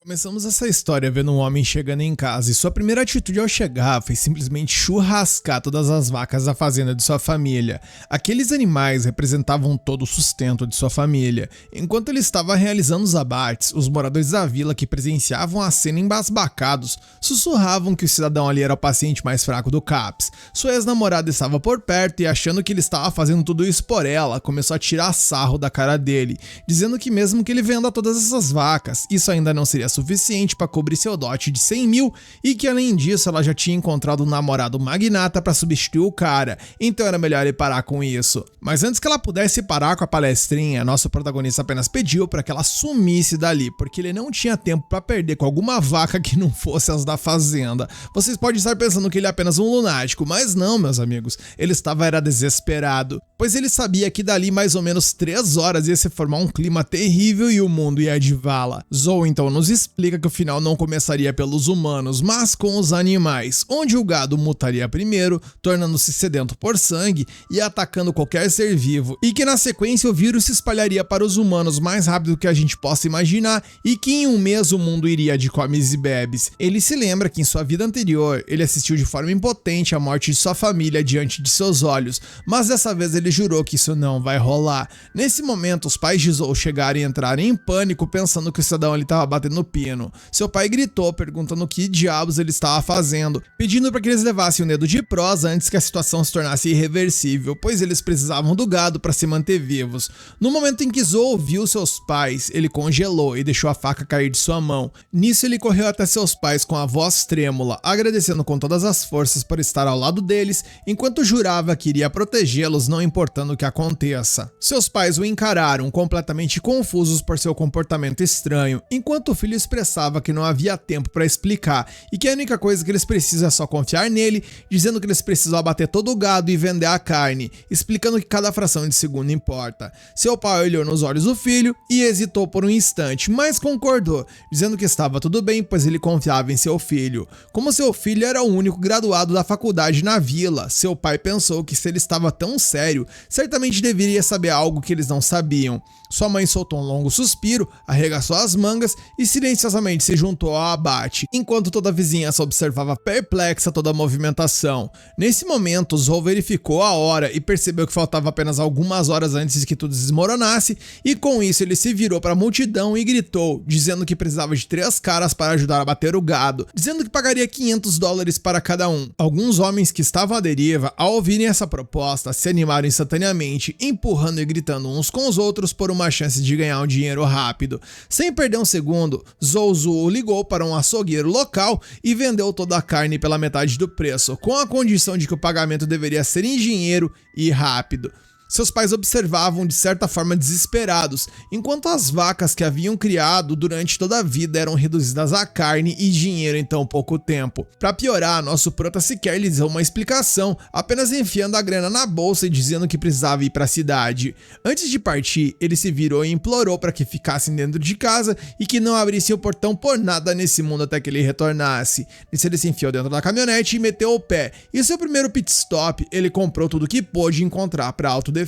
Começamos essa história vendo um homem chegando em casa e sua primeira atitude ao chegar foi simplesmente churrascar todas as vacas da fazenda de sua família. Aqueles animais representavam todo o sustento de sua família. Enquanto ele estava realizando os abates, os moradores da vila que presenciavam a cena embasbacados sussurravam que o cidadão ali era o paciente mais fraco do CAPS. Sua ex-namorada estava por perto e, achando que ele estava fazendo tudo isso por ela, começou a tirar sarro da cara dele, dizendo que mesmo que ele venda todas essas vacas, isso ainda não seria suficiente para cobrir seu dote de 100 mil e que, além disso, ela já tinha encontrado um namorado magnata para substituir o cara, então era melhor ele parar com isso. Mas antes que ela pudesse parar com a palestrinha, nosso protagonista apenas pediu para que ela sumisse dali, porque ele não tinha tempo para perder com alguma vaca que não fosse as da fazenda. Vocês podem estar pensando que ele é apenas um lunático, mas não, meus amigos, ele era desesperado, pois ele sabia que dali mais ou menos 3 horas ia se formar um clima terrível e o mundo ia de vala. Zoe então nos explica que o final não começaria pelos humanos, mas com os animais, onde o gado mutaria primeiro, tornando-se sedento por sangue e atacando qualquer ser vivo, e que na sequência o vírus se espalharia para os humanos mais rápido que a gente possa imaginar e que em um mês o mundo iria de comes e bebes. Ele se lembra que em sua vida anterior ele assistiu de forma impotente a morte de sua família diante de seus olhos, mas dessa vez ele jurou que isso não vai rolar. Nesse momento, os pais de Zoe chegaram e entraram em pânico pensando que o cidadão ali estava batendo no pino. Seu pai gritou perguntando o que diabos ele estava fazendo, pedindo para que eles levassem o dedo de prosa antes que a situação se tornasse irreversível, pois eles precisavam do gado para se manter vivos. No momento em que Zoe viu seus pais, ele congelou e deixou a faca cair de sua mão. Nisso ele correu até seus pais com a voz trêmula, agradecendo com todas as forças por estar ao lado deles, enquanto jurava que iria protegê-los não importando o que aconteça. Seus pais o encararam completamente confusos por seu comportamento estranho, enquanto o filho expressava que não havia tempo para explicar e que a única coisa que eles precisam é só confiar nele, dizendo que eles precisam abater todo o gado e vender a carne, explicando que cada fração de segundo importa. Seu pai olhou nos olhos do filho e hesitou por um instante, mas concordou, dizendo que estava tudo bem, pois ele confiava em seu filho. Como seu filho era o único graduado da faculdade na vila, seu pai pensou que se ele estava tão sério, certamente deveria saber algo que eles não sabiam. Sua mãe soltou um longo suspiro, arregaçou as mangas e silenciosamente se juntou ao abate, enquanto toda a vizinhança observava perplexa toda a movimentação. Nesse momento, Zoe verificou a hora e percebeu que faltava apenas algumas horas antes de que tudo desmoronasse, e com isso ele se virou para a multidão e gritou, dizendo que precisava de 3 caras para ajudar a bater o gado, dizendo que pagaria $500 para cada um. Alguns homens que estavam à deriva, ao ouvirem essa proposta, se animaram instantaneamente, empurrando e gritando uns com os outros por uma chance de ganhar um dinheiro rápido. Sem perder um segundo, Zoe ligou para um açougueiro local e vendeu toda a carne pela metade do preço, com a condição de que o pagamento deveria ser em dinheiro e rápido. Seus pais observavam de certa forma desesperados, enquanto as vacas que haviam criado durante toda a vida eram reduzidas a carne e dinheiro em tão pouco tempo. Para piorar, nosso prota sequer lhes deu uma explicação, apenas enfiando a grana na bolsa e dizendo que precisava ir para a cidade. Antes de partir, ele se virou e implorou para que ficassem dentro de casa e que não abrissem o portão por nada nesse mundo até que ele retornasse. Nisso ele se enfiou dentro da caminhonete e meteu o pé, e seu primeiro pit stop, ele comprou tudo que pôde encontrar para autodefesa.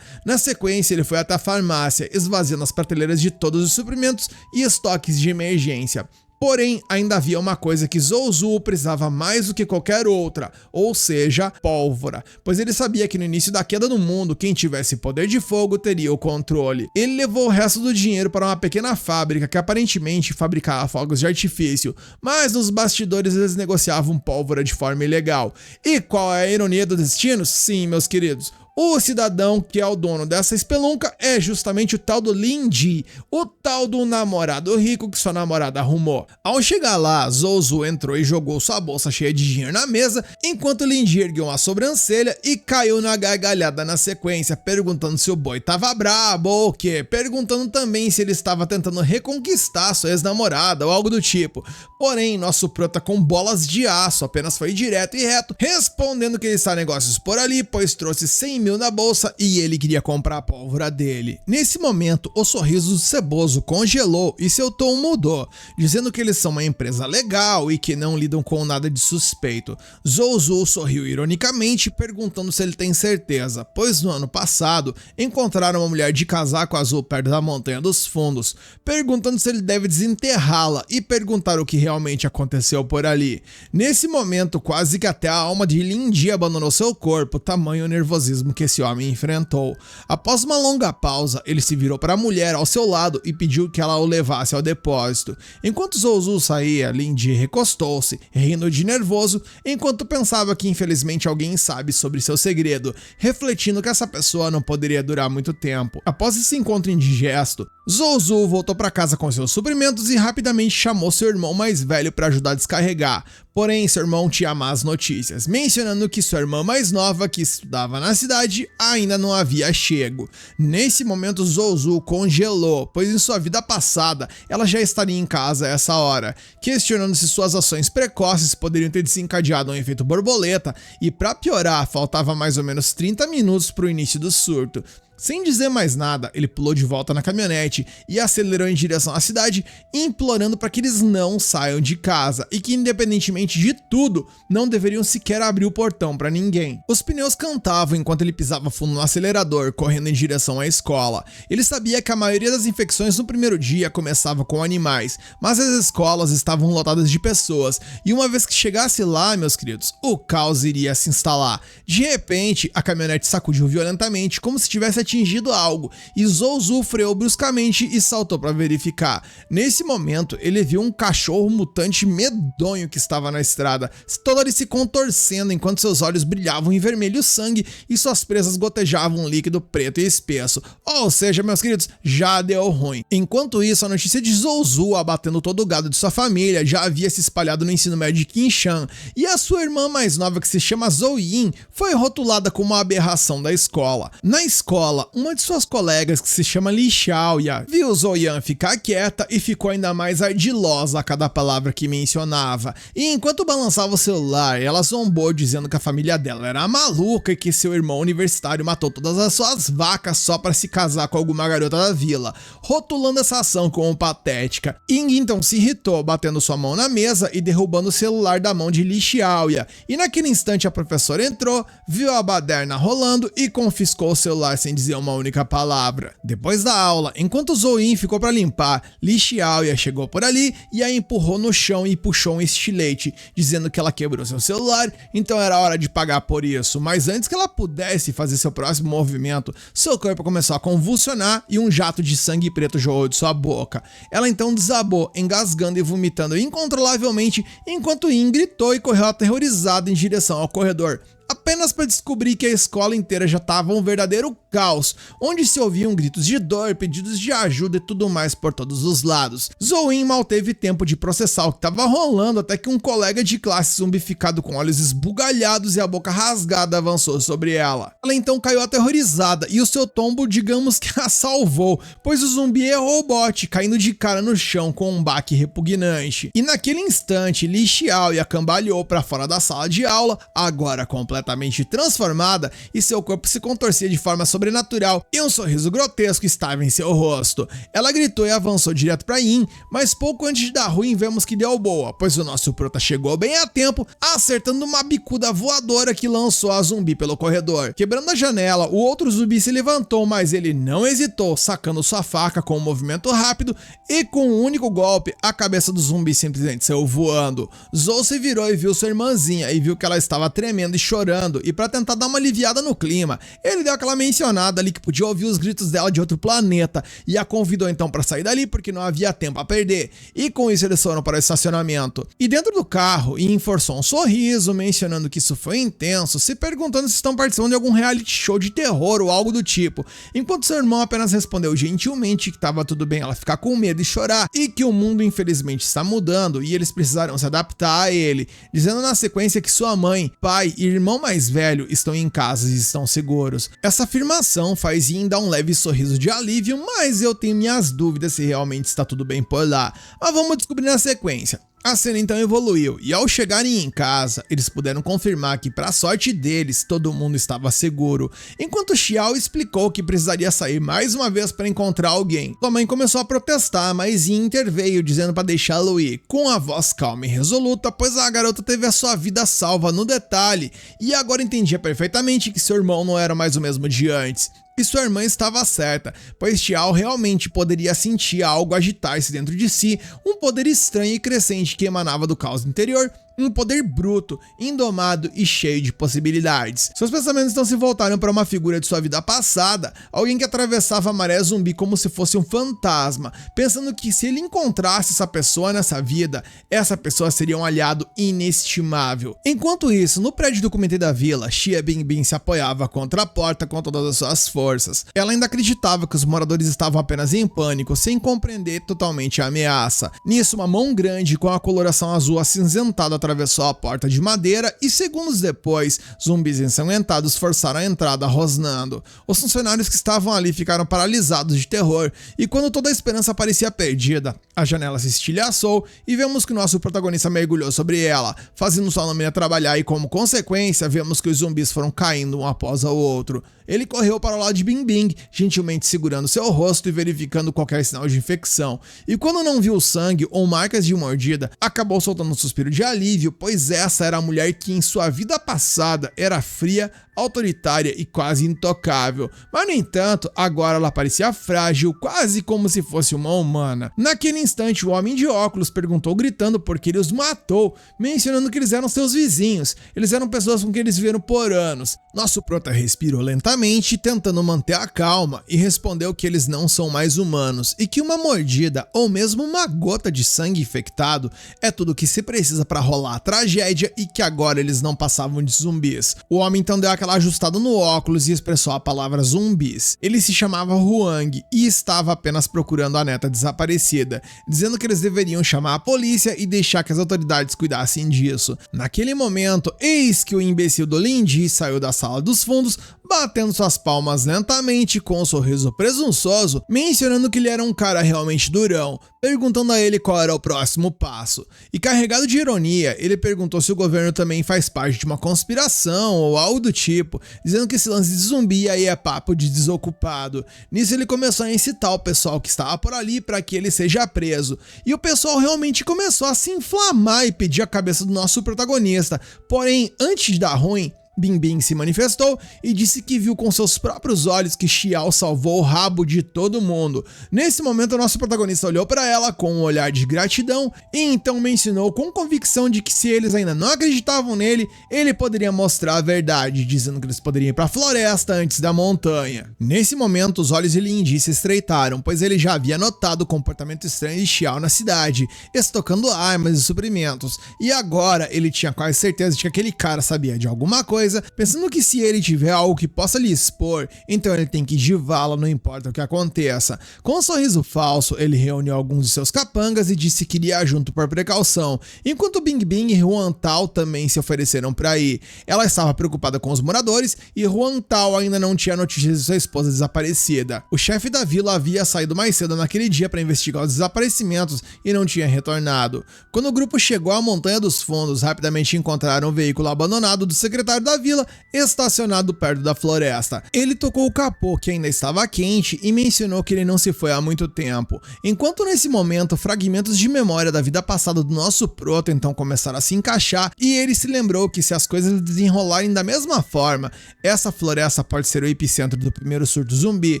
Na sequência, ele foi até a farmácia, esvaziando as prateleiras de todos os suprimentos e estoques de emergência. Porém, ainda havia uma coisa que Zoe precisava mais do que qualquer outra, ou seja, pólvora, pois ele sabia que no início da queda do mundo, quem tivesse poder de fogo teria o controle. Ele levou o resto do dinheiro para uma pequena fábrica que aparentemente fabricava fogos de artifício, mas nos bastidores eles negociavam pólvora de forma ilegal. E qual é a ironia do destino? Sim, meus queridos, o cidadão que é o dono dessa espelunca é justamente o tal do Lindy, o tal do namorado rico que sua namorada arrumou. Ao chegar lá, Zoe entrou e jogou sua bolsa cheia de dinheiro na mesa, enquanto Lindy ergueu uma sobrancelha e caiu na gargalhada na sequência, perguntando se o boy tava brabo ou o quê, perguntando também se ele estava tentando reconquistar sua ex-namorada ou algo do tipo. Porém, nosso prota com bolas de aço apenas foi direto e reto, respondendo que ele está negócios por ali, pois trouxe 100 100 mil na bolsa e ele queria comprar a pólvora dele. Nesse momento, o sorriso do ceboso congelou e seu tom mudou, dizendo que eles são uma empresa legal e que não lidam com nada de suspeito. Zouzou sorriu ironicamente, perguntando se ele tem certeza, pois no ano passado encontraram uma mulher de casaco azul perto da Montanha dos Fundos, perguntando se ele deve desenterrá-la e perguntar o que realmente aconteceu por ali. Nesse momento, quase que até a alma de Lindy abandonou seu corpo, tamanho o nervosismo que esse homem enfrentou. Após uma longa pausa, ele se virou para a mulher ao seu lado e pediu que ela o levasse ao depósito. Enquanto Zouzou saía, Lindy recostou-se, rindo de nervoso, enquanto pensava que infelizmente alguém sabe sobre seu segredo, refletindo que essa pessoa não poderia durar muito tempo. Após esse encontro indigesto, Zouzou voltou para casa com seus suprimentos e rapidamente chamou seu irmão mais velho para ajudar a descarregar. Porém, seu irmão tinha más notícias, mencionando que sua irmã mais nova, que estudava na cidade, ainda não havia chego. Nesse momento, Zouzou congelou, pois em sua vida passada, ela já estaria em casa a essa hora, questionando se suas ações precoces poderiam ter desencadeado um efeito borboleta, e para piorar, faltava mais ou menos 30 minutos para o início do surto. Sem dizer mais nada, ele pulou de volta na caminhonete e acelerou em direção à cidade, implorando para que eles não saiam de casa e que, independentemente de tudo, não deveriam sequer abrir o portão para ninguém. Os pneus cantavam enquanto ele pisava fundo no acelerador, correndo em direção à escola. Ele sabia que a maioria das infecções no primeiro dia começava com animais, mas as escolas estavam lotadas de pessoas, e uma vez que chegasse lá, meus queridos, o caos iria se instalar. De repente, a caminhonete sacudiu violentamente, como se tivesse atingido algo, e Zouzou freou bruscamente e saltou para verificar. Nesse momento, ele viu um cachorro mutante medonho que estava na estrada, todo ele se contorcendo enquanto seus olhos brilhavam em vermelho sangue e suas presas gotejavam um líquido preto e espesso. Ou seja, meus queridos, já deu ruim. Enquanto isso, a notícia de Zouzou abatendo todo o gado de sua família já havia se espalhado no ensino médio de Qinshan, e a sua irmã mais nova, que se chama Zouyin, foi rotulada como uma aberração da escola. Na escola, uma de suas colegas, que se chama Li Xiaoya, viu Zoyan ficar quieta e ficou ainda mais ardilosa a cada palavra que mencionava. E enquanto balançava o celular, ela zombou dizendo que a família dela era maluca e que seu irmão universitário matou todas as suas vacas só para se casar com alguma garota da vila, rotulando essa ação como patética. Ying então se irritou, batendo sua mão na mesa e derrubando o celular da mão de Li Xiaoya. E naquele instante a professora entrou, viu a baderna rolando e confiscou o celular sem dizer uma única palavra. Depois da aula, enquanto Zouyin ficou para limpar, Li Xiaoya chegou por ali e a empurrou no chão e puxou um estilete, dizendo que ela quebrou seu celular, então era hora de pagar por isso. Mas antes que ela pudesse fazer seu próximo movimento, seu corpo começou a convulsionar e um jato de sangue preto jorrou de sua boca. Ela então desabou, engasgando e vomitando incontrolavelmente, enquanto Yin gritou e correu aterrorizada em direção ao corredor, apenas para descobrir que a escola inteira já estava um verdadeiro caos, onde se ouviam gritos de dor, pedidos de ajuda e tudo mais por todos os lados. Zouyin mal teve tempo de processar o que estava rolando até que um colega de classe zumbificado com olhos esbugalhados e a boca rasgada avançou sobre ela. Ela então caiu aterrorizada e o seu tombo, digamos que a salvou, pois o zumbi errou o bote, caindo de cara no chão com um baque repugnante. E naquele instante, Li Xiaoya cambaleou para fora da sala de aula, agora completamente transformada, e seu corpo se contorcia de forma sobrenatural e um sorriso grotesco estava em seu rosto. Ela gritou e avançou direto para Yin, mas pouco antes de dar ruim vemos que deu boa, pois o nosso prota chegou bem a tempo, acertando uma bicuda voadora que lançou a zumbi pelo corredor. Quebrando a janela, o outro zumbi se levantou, mas ele não hesitou, sacando sua faca com um movimento rápido e com um único golpe, a cabeça do zumbi simplesmente saiu voando. Zou se virou e viu sua irmãzinha e viu que ela estava tremendo e chorando, e para tentar dar uma aliviada no clima, ele deu aquela mencionada ali que podia ouvir os gritos dela de outro planeta e a convidou então para sair dali porque não havia tempo a perder, e com isso eles foram para o estacionamento. E dentro do carro, Yin forçou um sorriso, mencionando que isso foi intenso, se perguntando se estão participando de algum reality show de terror ou algo do tipo, enquanto seu irmão apenas respondeu gentilmente que estava tudo bem ela ficar com medo e chorar, e que o mundo infelizmente está mudando e eles precisaram se adaptar a ele, dizendo na sequência que sua mãe, pai e irmão mais velho estão em casa e estão seguros. Essa afirmação faz Yin dar um leve sorriso de alívio, mas eu tenho minhas dúvidas se realmente está tudo bem por lá. Mas vamos descobrir na sequência. A cena então evoluiu e ao chegarem em casa, eles puderam confirmar que, para sorte deles, todo mundo estava seguro, enquanto Xiao explicou que precisaria sair mais uma vez para encontrar alguém. Sua mãe começou a protestar, mas Yin interveio dizendo para deixá-lo ir, com a voz calma e resoluta, pois a garota teve a sua vida salva no detalhe e agora entendia perfeitamente que seu irmão não era mais o mesmo de antes. E sua irmã estava certa, pois Xiao realmente poderia sentir algo agitar-se dentro de si, um poder estranho e crescente que emanava do caos interior, um poder bruto, indomado e cheio de possibilidades. Seus pensamentos então se voltaram para uma figura de sua vida passada, alguém que atravessava a maré zumbi como se fosse um fantasma, pensando que se ele encontrasse essa pessoa nessa vida, essa pessoa seria um aliado inestimável. Enquanto isso, no prédio do comitê da vila, Xia Bingbing se apoiava contra a porta com todas as suas forças. Ela ainda acreditava que os moradores estavam apenas em pânico, sem compreender totalmente a ameaça. Nisso, uma mão grande com a coloração azul acinzentada atravessou a porta de madeira e segundos depois, zumbis ensanguentados forçaram a entrada rosnando. Os funcionários que estavam ali ficaram paralisados de terror e quando toda a esperança parecia perdida, a janela se estilhaçou e vemos que nosso protagonista mergulhou sobre ela, fazendo sua lâmina trabalhar e como consequência, vemos que os zumbis foram caindo um após o outro. Ele correu para o lado de Bingbing, gentilmente segurando seu rosto e verificando qualquer sinal de infecção. E quando não viu sangue ou marcas de mordida, acabou soltando um suspiro de alívio, pois essa era a mulher que em sua vida passada era fria, autoritária e quase intocável. Mas no entanto, agora ela parecia frágil, quase como se fosse uma humana. Naquele instante, o homem de óculos perguntou gritando por que ele os matou, mencionando que eles eram seus vizinhos. Eles eram pessoas com quem eles viveram por anos. Nosso prota respirou lentamente, tentando manter a calma, e respondeu que eles não são mais humanos, e que uma mordida, ou mesmo uma gota de sangue infectado, é tudo que se precisa para rolar a tragédia e que agora eles não passavam de zumbis. O homem então deu aquela ajustada no óculos e expressou a palavra zumbis. Ele se chamava Huang e estava apenas procurando a neta desaparecida, dizendo que eles deveriam chamar a polícia e deixar que as autoridades cuidassem disso. Naquele momento, eis que o imbecil do Lin Ji saiu da sala dos fundos, batendo suas palmas lentamente com um sorriso presunçoso, mencionando que ele era um cara realmente durão, perguntando a ele qual era o próximo passo. E carregado de ironia, ele perguntou se o governo também faz parte de uma conspiração ou algo do tipo, dizendo que esse lance de zumbi aí é papo de desocupado. Nisso ele começou a incitar o pessoal que estava por ali para que ele seja preso. E o pessoal realmente começou a se inflamar e pedir a cabeça do nosso protagonista. Porém, antes de dar ruim, Bingbing se manifestou e disse que viu com seus próprios olhos que Xiao salvou o rabo de todo mundo. Nesse momento, o nosso protagonista olhou para ela com um olhar de gratidão e então mencionou com convicção de que se eles ainda não acreditavam nele, ele poderia mostrar a verdade, dizendo que eles poderiam ir para a floresta antes da montanha. Nesse momento, os olhos de Lin Ji se estreitaram, pois ele já havia notado o comportamento estranho de Xiao na cidade, estocando armas e suprimentos, e agora ele tinha quase certeza de que aquele cara sabia de alguma coisa, pensando que se ele tiver algo que possa lhe expor, então ele tem que divá-la, não importa o que aconteça. Com um sorriso falso, ele reuniu alguns de seus capangas e disse que iria junto por precaução, enquanto Bingbing e Huan Tao também se ofereceram para ir. Ela estava preocupada com os moradores e Huan Tao ainda não tinha notícias de sua esposa desaparecida. O chefe da vila havia saído mais cedo naquele dia para investigar os desaparecimentos e não tinha retornado. Quando o grupo chegou à Montanha dos Fundos, rapidamente encontraram um veículo abandonado do secretário da vila, estacionado perto da floresta. Ele tocou o capô, que ainda estava quente, e mencionou que ele não se foi há muito tempo. Enquanto nesse momento, fragmentos de memória da vida passada do nosso proto então começaram a se encaixar, e ele se lembrou que se as coisas desenrolarem da mesma forma, essa floresta pode ser o epicentro do primeiro surto zumbi,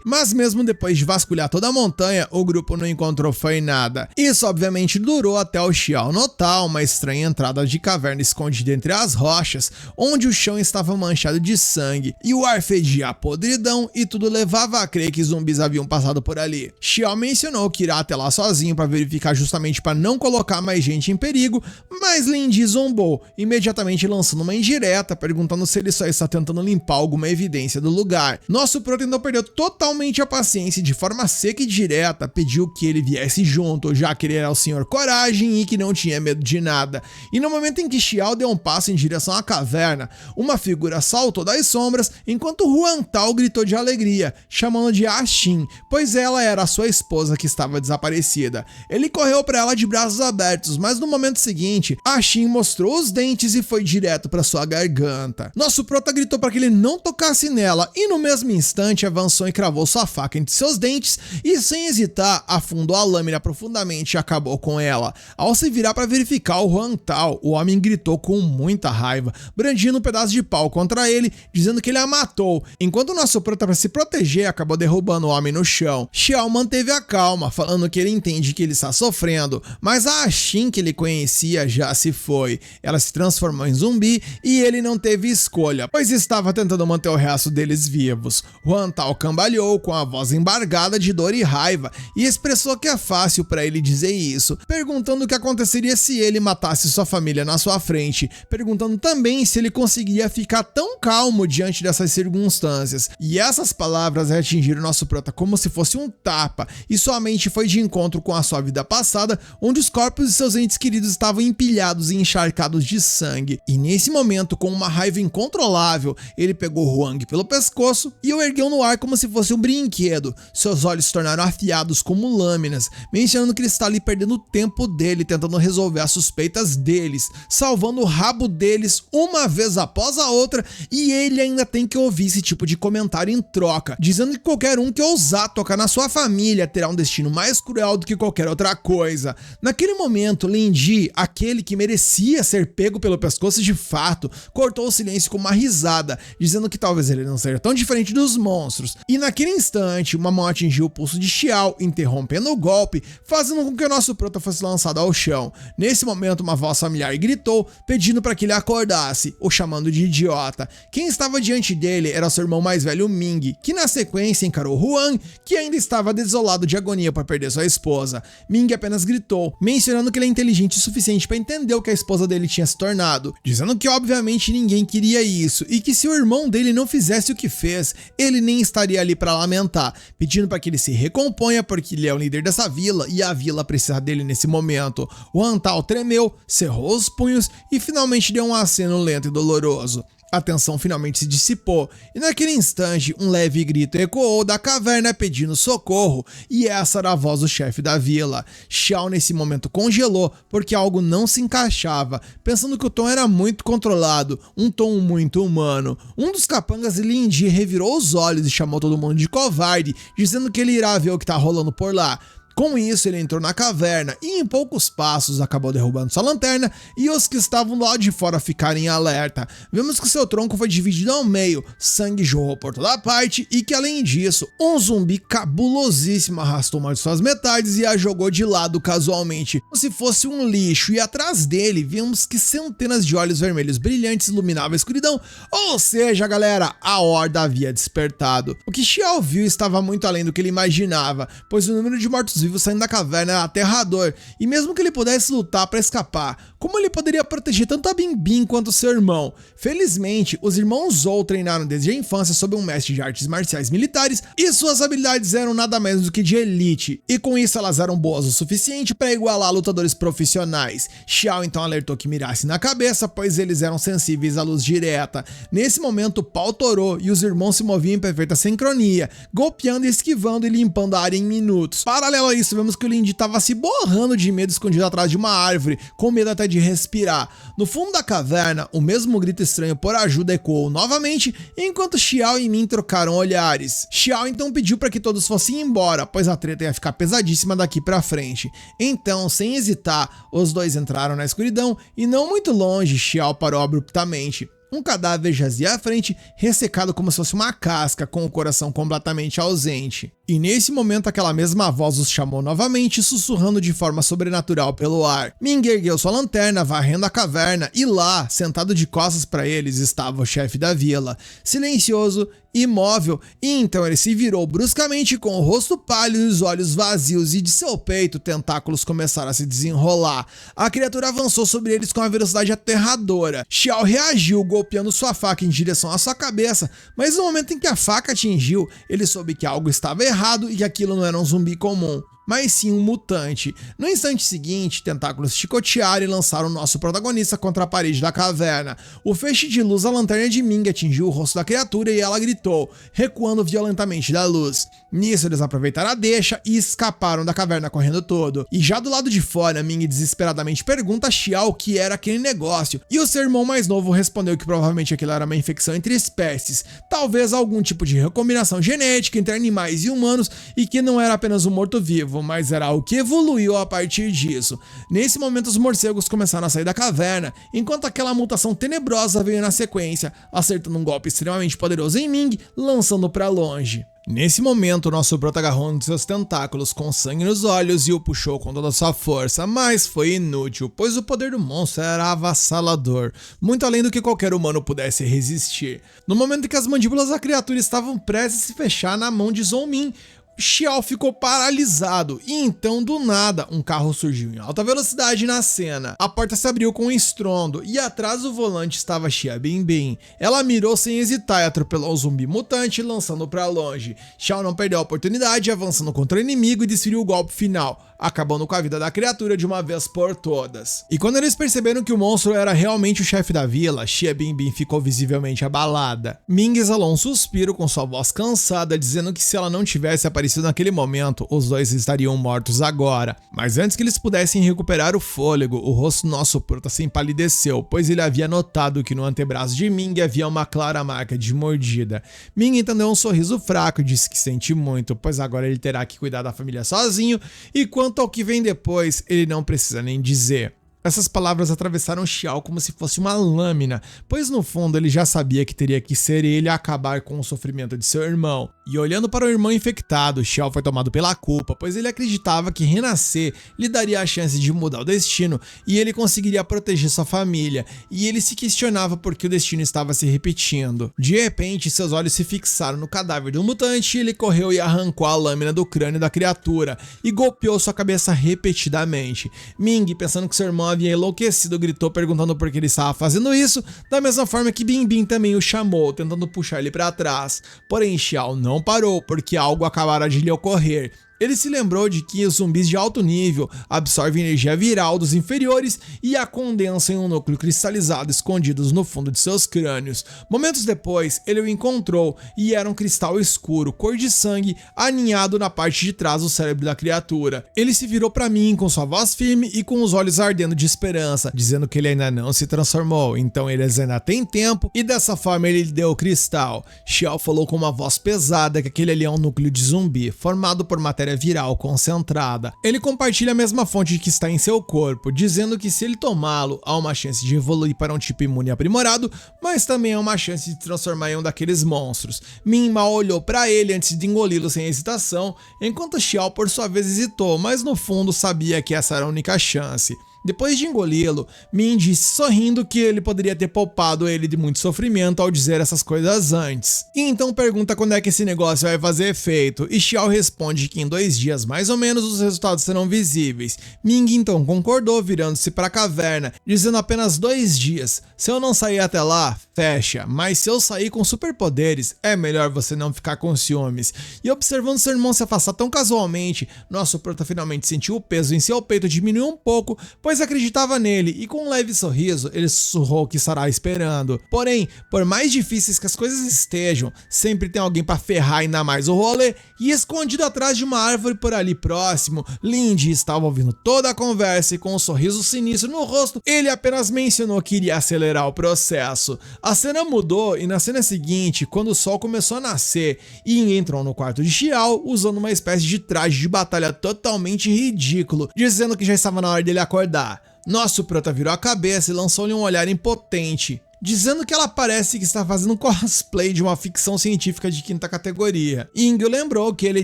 mas mesmo depois de vasculhar toda a montanha, o grupo não encontrou foi nada. Isso obviamente durou até o Xiao notar uma estranha entrada de caverna escondida entre as rochas, onde o chão estava manchado de sangue e o ar fedia a podridão e tudo levava a crer que zumbis haviam passado por ali. Xiao mencionou que irá até lá sozinho para verificar, justamente para não colocar mais gente em perigo, mas Lin Ji zombou, imediatamente lançando uma indireta, perguntando se ele só está tentando limpar alguma evidência do lugar. Nosso proto então perdeu totalmente a paciência e de forma seca e direta pediu que ele viesse junto, já que ele era o Senhor Coragem e que não tinha medo de nada. E no momento em que Xiao deu um passo em direção à caverna, uma Uma figura saltou das sombras enquanto Huan Tao gritou de alegria, chamando de Xin, pois ela era a sua esposa que estava desaparecida. Ele correu para ela de braços abertos, mas no momento seguinte, Xin mostrou os dentes e foi direto para sua garganta. Nosso prota gritou para que ele não tocasse nela e no mesmo instante avançou e cravou sua faca entre seus dentes e sem hesitar afundou a lâmina profundamente e acabou com ela. Ao se virar para verificar o Huan Tao, o homem gritou com muita raiva, brandindo um pedaço de pau contra ele, dizendo que ele a matou. Enquanto o nosso prota, para se proteger, acabou derrubando o homem no chão. Xiao manteve a calma, falando que ele entende que ele está sofrendo, mas a Xin que ele conhecia já se foi. Ela se transformou em zumbi e ele não teve escolha, pois estava tentando manter o resto deles vivos. Huan Tao cambaleou com a voz embargada de dor e raiva e expressou que é fácil para ele dizer isso, perguntando o que aconteceria se ele matasse sua família na sua frente, perguntando também se ele conseguiria ficar tão calmo diante dessas circunstâncias. E essas palavras atingiram nosso prota como se fosse um tapa, e sua mente foi de encontro com a sua vida passada, onde os corpos de seus entes queridos estavam empilhados e encharcados de sangue. E nesse momento, com uma raiva incontrolável, ele pegou Huang pelo pescoço e o ergueu no ar como se fosse um brinquedo. Seus olhos se tornaram afiados como lâminas, mencionando que ele está ali perdendo o tempo dele, tentando resolver as suspeitas deles, salvando o rabo deles uma vez após a outra, e ele ainda tem que ouvir esse tipo de comentário em troca, dizendo que qualquer um que ousar tocar na sua família terá um destino mais cruel do que qualquer outra coisa. Naquele momento, Lin Ji, aquele que merecia ser pego pelo pescoço de fato, cortou o silêncio com uma risada, dizendo que talvez ele não seja tão diferente dos monstros. E naquele instante, uma mão atingiu o pulso de Xiao, interrompendo o golpe, fazendo com que o nosso prota fosse lançado ao chão. Nesse momento, uma voz familiar gritou, pedindo para que ele acordasse, o chamando de idiota. Quem estava diante dele era seu irmão mais velho, Ming, que na sequência encarou Huan, que ainda estava desolado de agonia por perder sua esposa. Ming apenas gritou, mencionando que ele é inteligente o suficiente para entender o que a esposa dele tinha se tornado, dizendo que obviamente ninguém queria isso, e que se o irmão dele não fizesse o que fez, ele nem estaria ali para lamentar, pedindo para que ele se recomponha porque ele é o líder dessa vila e a vila precisa dele nesse momento. Huan Tao tremeu, cerrou os punhos e finalmente deu um aceno lento e doloroso. A tensão finalmente se dissipou, e naquele instante um leve grito ecoou da caverna pedindo socorro, e essa era a voz do chefe da vila. Xiao nesse momento congelou, porque algo não se encaixava, pensando que o tom era muito controlado, um tom muito humano. Um dos capangas de Lin Ji revirou os olhos e chamou todo mundo de covarde, dizendo que ele irá ver o que tá rolando por lá. Com isso, ele entrou na caverna e em poucos passos acabou derrubando sua lanterna e os que estavam do lado de fora ficaram em alerta. Vemos que seu tronco foi dividido ao meio, sangue jorrou por toda parte e que além disso, um zumbi cabulosíssimo arrastou uma de suas metades e a jogou de lado casualmente, como se fosse um lixo, e atrás dele vimos que centenas de olhos vermelhos brilhantes iluminavam a escuridão, ou seja, galera, a horda havia despertado. O que Xiao viu estava muito além do que ele imaginava, pois o número de mortos-vivos saindo da caverna era aterrador, e mesmo que ele pudesse lutar para escapar, como ele poderia proteger tanto a Bingbing quanto seu irmão? Felizmente, os irmãos Zou treinaram desde a infância sob um mestre de artes marciais militares e suas habilidades eram nada menos do que de elite, e com isso elas eram boas o suficiente para igualar lutadores profissionais. Xiao então alertou que mirasse na cabeça, pois eles eram sensíveis à luz direta. Nesse momento o pau torou e os irmãos se moviam em perfeita sincronia, golpeando, esquivando e limpando a área em minutos. Paralelo a isso, vemos que o Lin Ji estava se borrando de medo escondido atrás de uma árvore, com medo até de respirar. No fundo da caverna, o mesmo grito estranho por ajuda ecoou novamente, enquanto Xiao e Min trocaram olhares. Xiao então pediu para que todos fossem embora, pois a treta ia ficar pesadíssima daqui pra frente. Então, sem hesitar, os dois entraram na escuridão e não muito longe, Xiao parou abruptamente. Um cadáver jazia à frente, ressecado como se fosse uma casca, com o coração completamente ausente. E nesse momento aquela mesma voz os chamou novamente, sussurrando de forma sobrenatural pelo ar. Ming ergueu sua lanterna, varrendo a caverna, e lá, sentado de costas para eles, estava o chefe da vila, silencioso, imóvel, e então ele se virou bruscamente com o rosto pálido e os olhos vazios, e de seu peito tentáculos começaram a se desenrolar. A criatura avançou sobre eles com uma velocidade aterradora. Xiao reagiu, golpeando sua faca em direção à sua cabeça, mas no momento em que a faca atingiu, ele soube que algo estava errado e que aquilo não era um zumbi comum. mas sim um mutante. No instante seguinte, tentáculos chicotearam e lançaram o nosso protagonista contra a parede da caverna. O feixe de luz da lanterna de Ming atingiu o rosto da criatura e ela gritou, recuando violentamente da luz. Nisso, eles aproveitaram a deixa e escaparam da caverna correndo todo. E já do lado de fora, Ming desesperadamente pergunta a Xiao o que era aquele negócio, e o seu irmão mais novo respondeu que provavelmente aquilo era uma infecção entre espécies, talvez algum tipo de recombinação genética entre animais e humanos, e que não era apenas um morto-vivo, mas era algo que evoluiu a partir disso. Nesse momento, os morcegos começaram a sair da caverna, enquanto aquela mutação tenebrosa veio na sequência, acertando um golpe extremamente poderoso em Ming, lançando para longe. Nesse momento, nosso prota agarrou um de seus tentáculos com sangue nos olhos e o puxou com toda a sua força, mas foi inútil, pois o poder do monstro era avassalador, muito além do que qualquer humano pudesse resistir. No momento em que as mandíbulas da criatura estavam prestes a se fechar na mão de Zhou Min, Xiao ficou paralisado e então, do nada, um carro surgiu em alta velocidade na cena. A porta se abriu com um estrondo e atrás do volante estava Xia Bingbing. Ela mirou sem hesitar e atropelou o zumbi mutante, lançando para longe. Xiao não perdeu a oportunidade, avançando contra o inimigo e desferiu o golpe final, acabando com a vida da criatura de uma vez por todas. E quando eles perceberam que o monstro era realmente o chefe da vila, Xia Bingbing ficou visivelmente abalada. Ming exalou um suspiro com sua voz cansada, dizendo que se ela não tivesse aparecido naquele momento, os dois estariam mortos agora. Mas antes que eles pudessem recuperar o fôlego, o rosto do nosso prota se empalideceu, pois ele havia notado que no antebraço de Ming havia uma clara marca de mordida. Ming então deu um sorriso fraco e disse que sente muito, pois agora ele terá que cuidar da família sozinho, e quanto ao que vem depois, ele não precisa nem dizer. Essas palavras atravessaram Xiao como se fosse uma lâmina, pois no fundo ele já sabia que teria que ser ele a acabar com o sofrimento de seu irmão. E olhando para o irmão infectado, Xiao foi tomado pela culpa, pois ele acreditava que renascer lhe daria a chance de mudar o destino e ele conseguiria proteger sua família, e ele se questionava por que o destino estava se repetindo. De repente, seus olhos se fixaram no cadáver do mutante e ele correu e arrancou a lâmina do crânio da criatura e golpeou sua cabeça repetidamente. Ming, pensando que seu irmão havia enlouquecido, gritou perguntando por que ele estava fazendo isso, da mesma forma que Bingbing também o chamou, tentando puxar ele para trás. Porém, Xiao não parou, porque algo acabara de lhe ocorrer. Ele se lembrou de que os zumbis de alto nível absorvem energia viral dos inferiores e a condensam em um núcleo cristalizado escondidos no fundo de seus crânios. Momentos depois, ele o encontrou e era um cristal escuro, cor de sangue, aninhado na parte de trás do cérebro da criatura. Ele se virou para mim com sua voz firme e com os olhos ardendo de esperança, dizendo que ele ainda não se transformou, então eles ainda têm tempo, e dessa forma ele lhe deu o cristal. Xiao falou com uma voz pesada que aquele ali é um núcleo de zumbi, formado por matéria viral concentrada. Ele compartilha a mesma fonte que está em seu corpo, dizendo que se ele tomá-lo, há uma chance de evoluir para um tipo imune aprimorado, mas também há uma chance de transformar em um daqueles monstros. Min mal olhou para ele antes de engoli-lo sem hesitação, enquanto Xiao por sua vez hesitou, mas no fundo sabia que essa era a única chance. Depois de engoli-lo, Min disse sorrindo que ele poderia ter poupado ele de muito sofrimento ao dizer essas coisas antes. E então pergunta quando é que esse negócio vai fazer efeito, e Xiao responde que em 2 dias mais ou menos os resultados serão visíveis. Ming então concordou, virando-se para a caverna, dizendo apenas 2 dias. Se eu não sair até lá, fecha, mas se eu sair com superpoderes, é melhor você não ficar com ciúmes. E observando seu irmão se afastar tão casualmente, nosso prota finalmente sentiu o peso em seu peito diminuir um pouco, pois acreditava nele, e com um leve sorriso, ele sussurrou que estará esperando. Porém, por mais difíceis que as coisas estejam, sempre tem alguém para ferrar ainda mais o rolê, e escondido atrás de uma árvore por ali próximo, Lindy estava ouvindo toda a conversa e com um sorriso sinistro no rosto, ele apenas mencionou que iria acelerar o processo. A cena mudou e na cena seguinte, quando o sol começou a nascer, Ying entrou no quarto de Xiao usando uma espécie de traje de batalha totalmente ridículo, dizendo que já estava na hora dele acordar. Nosso prota virou a cabeça e lançou-lhe um olhar impotente, dizendo que ela parece que está fazendo um cosplay de uma ficção científica de 5ª categoria. Ying lembrou que ele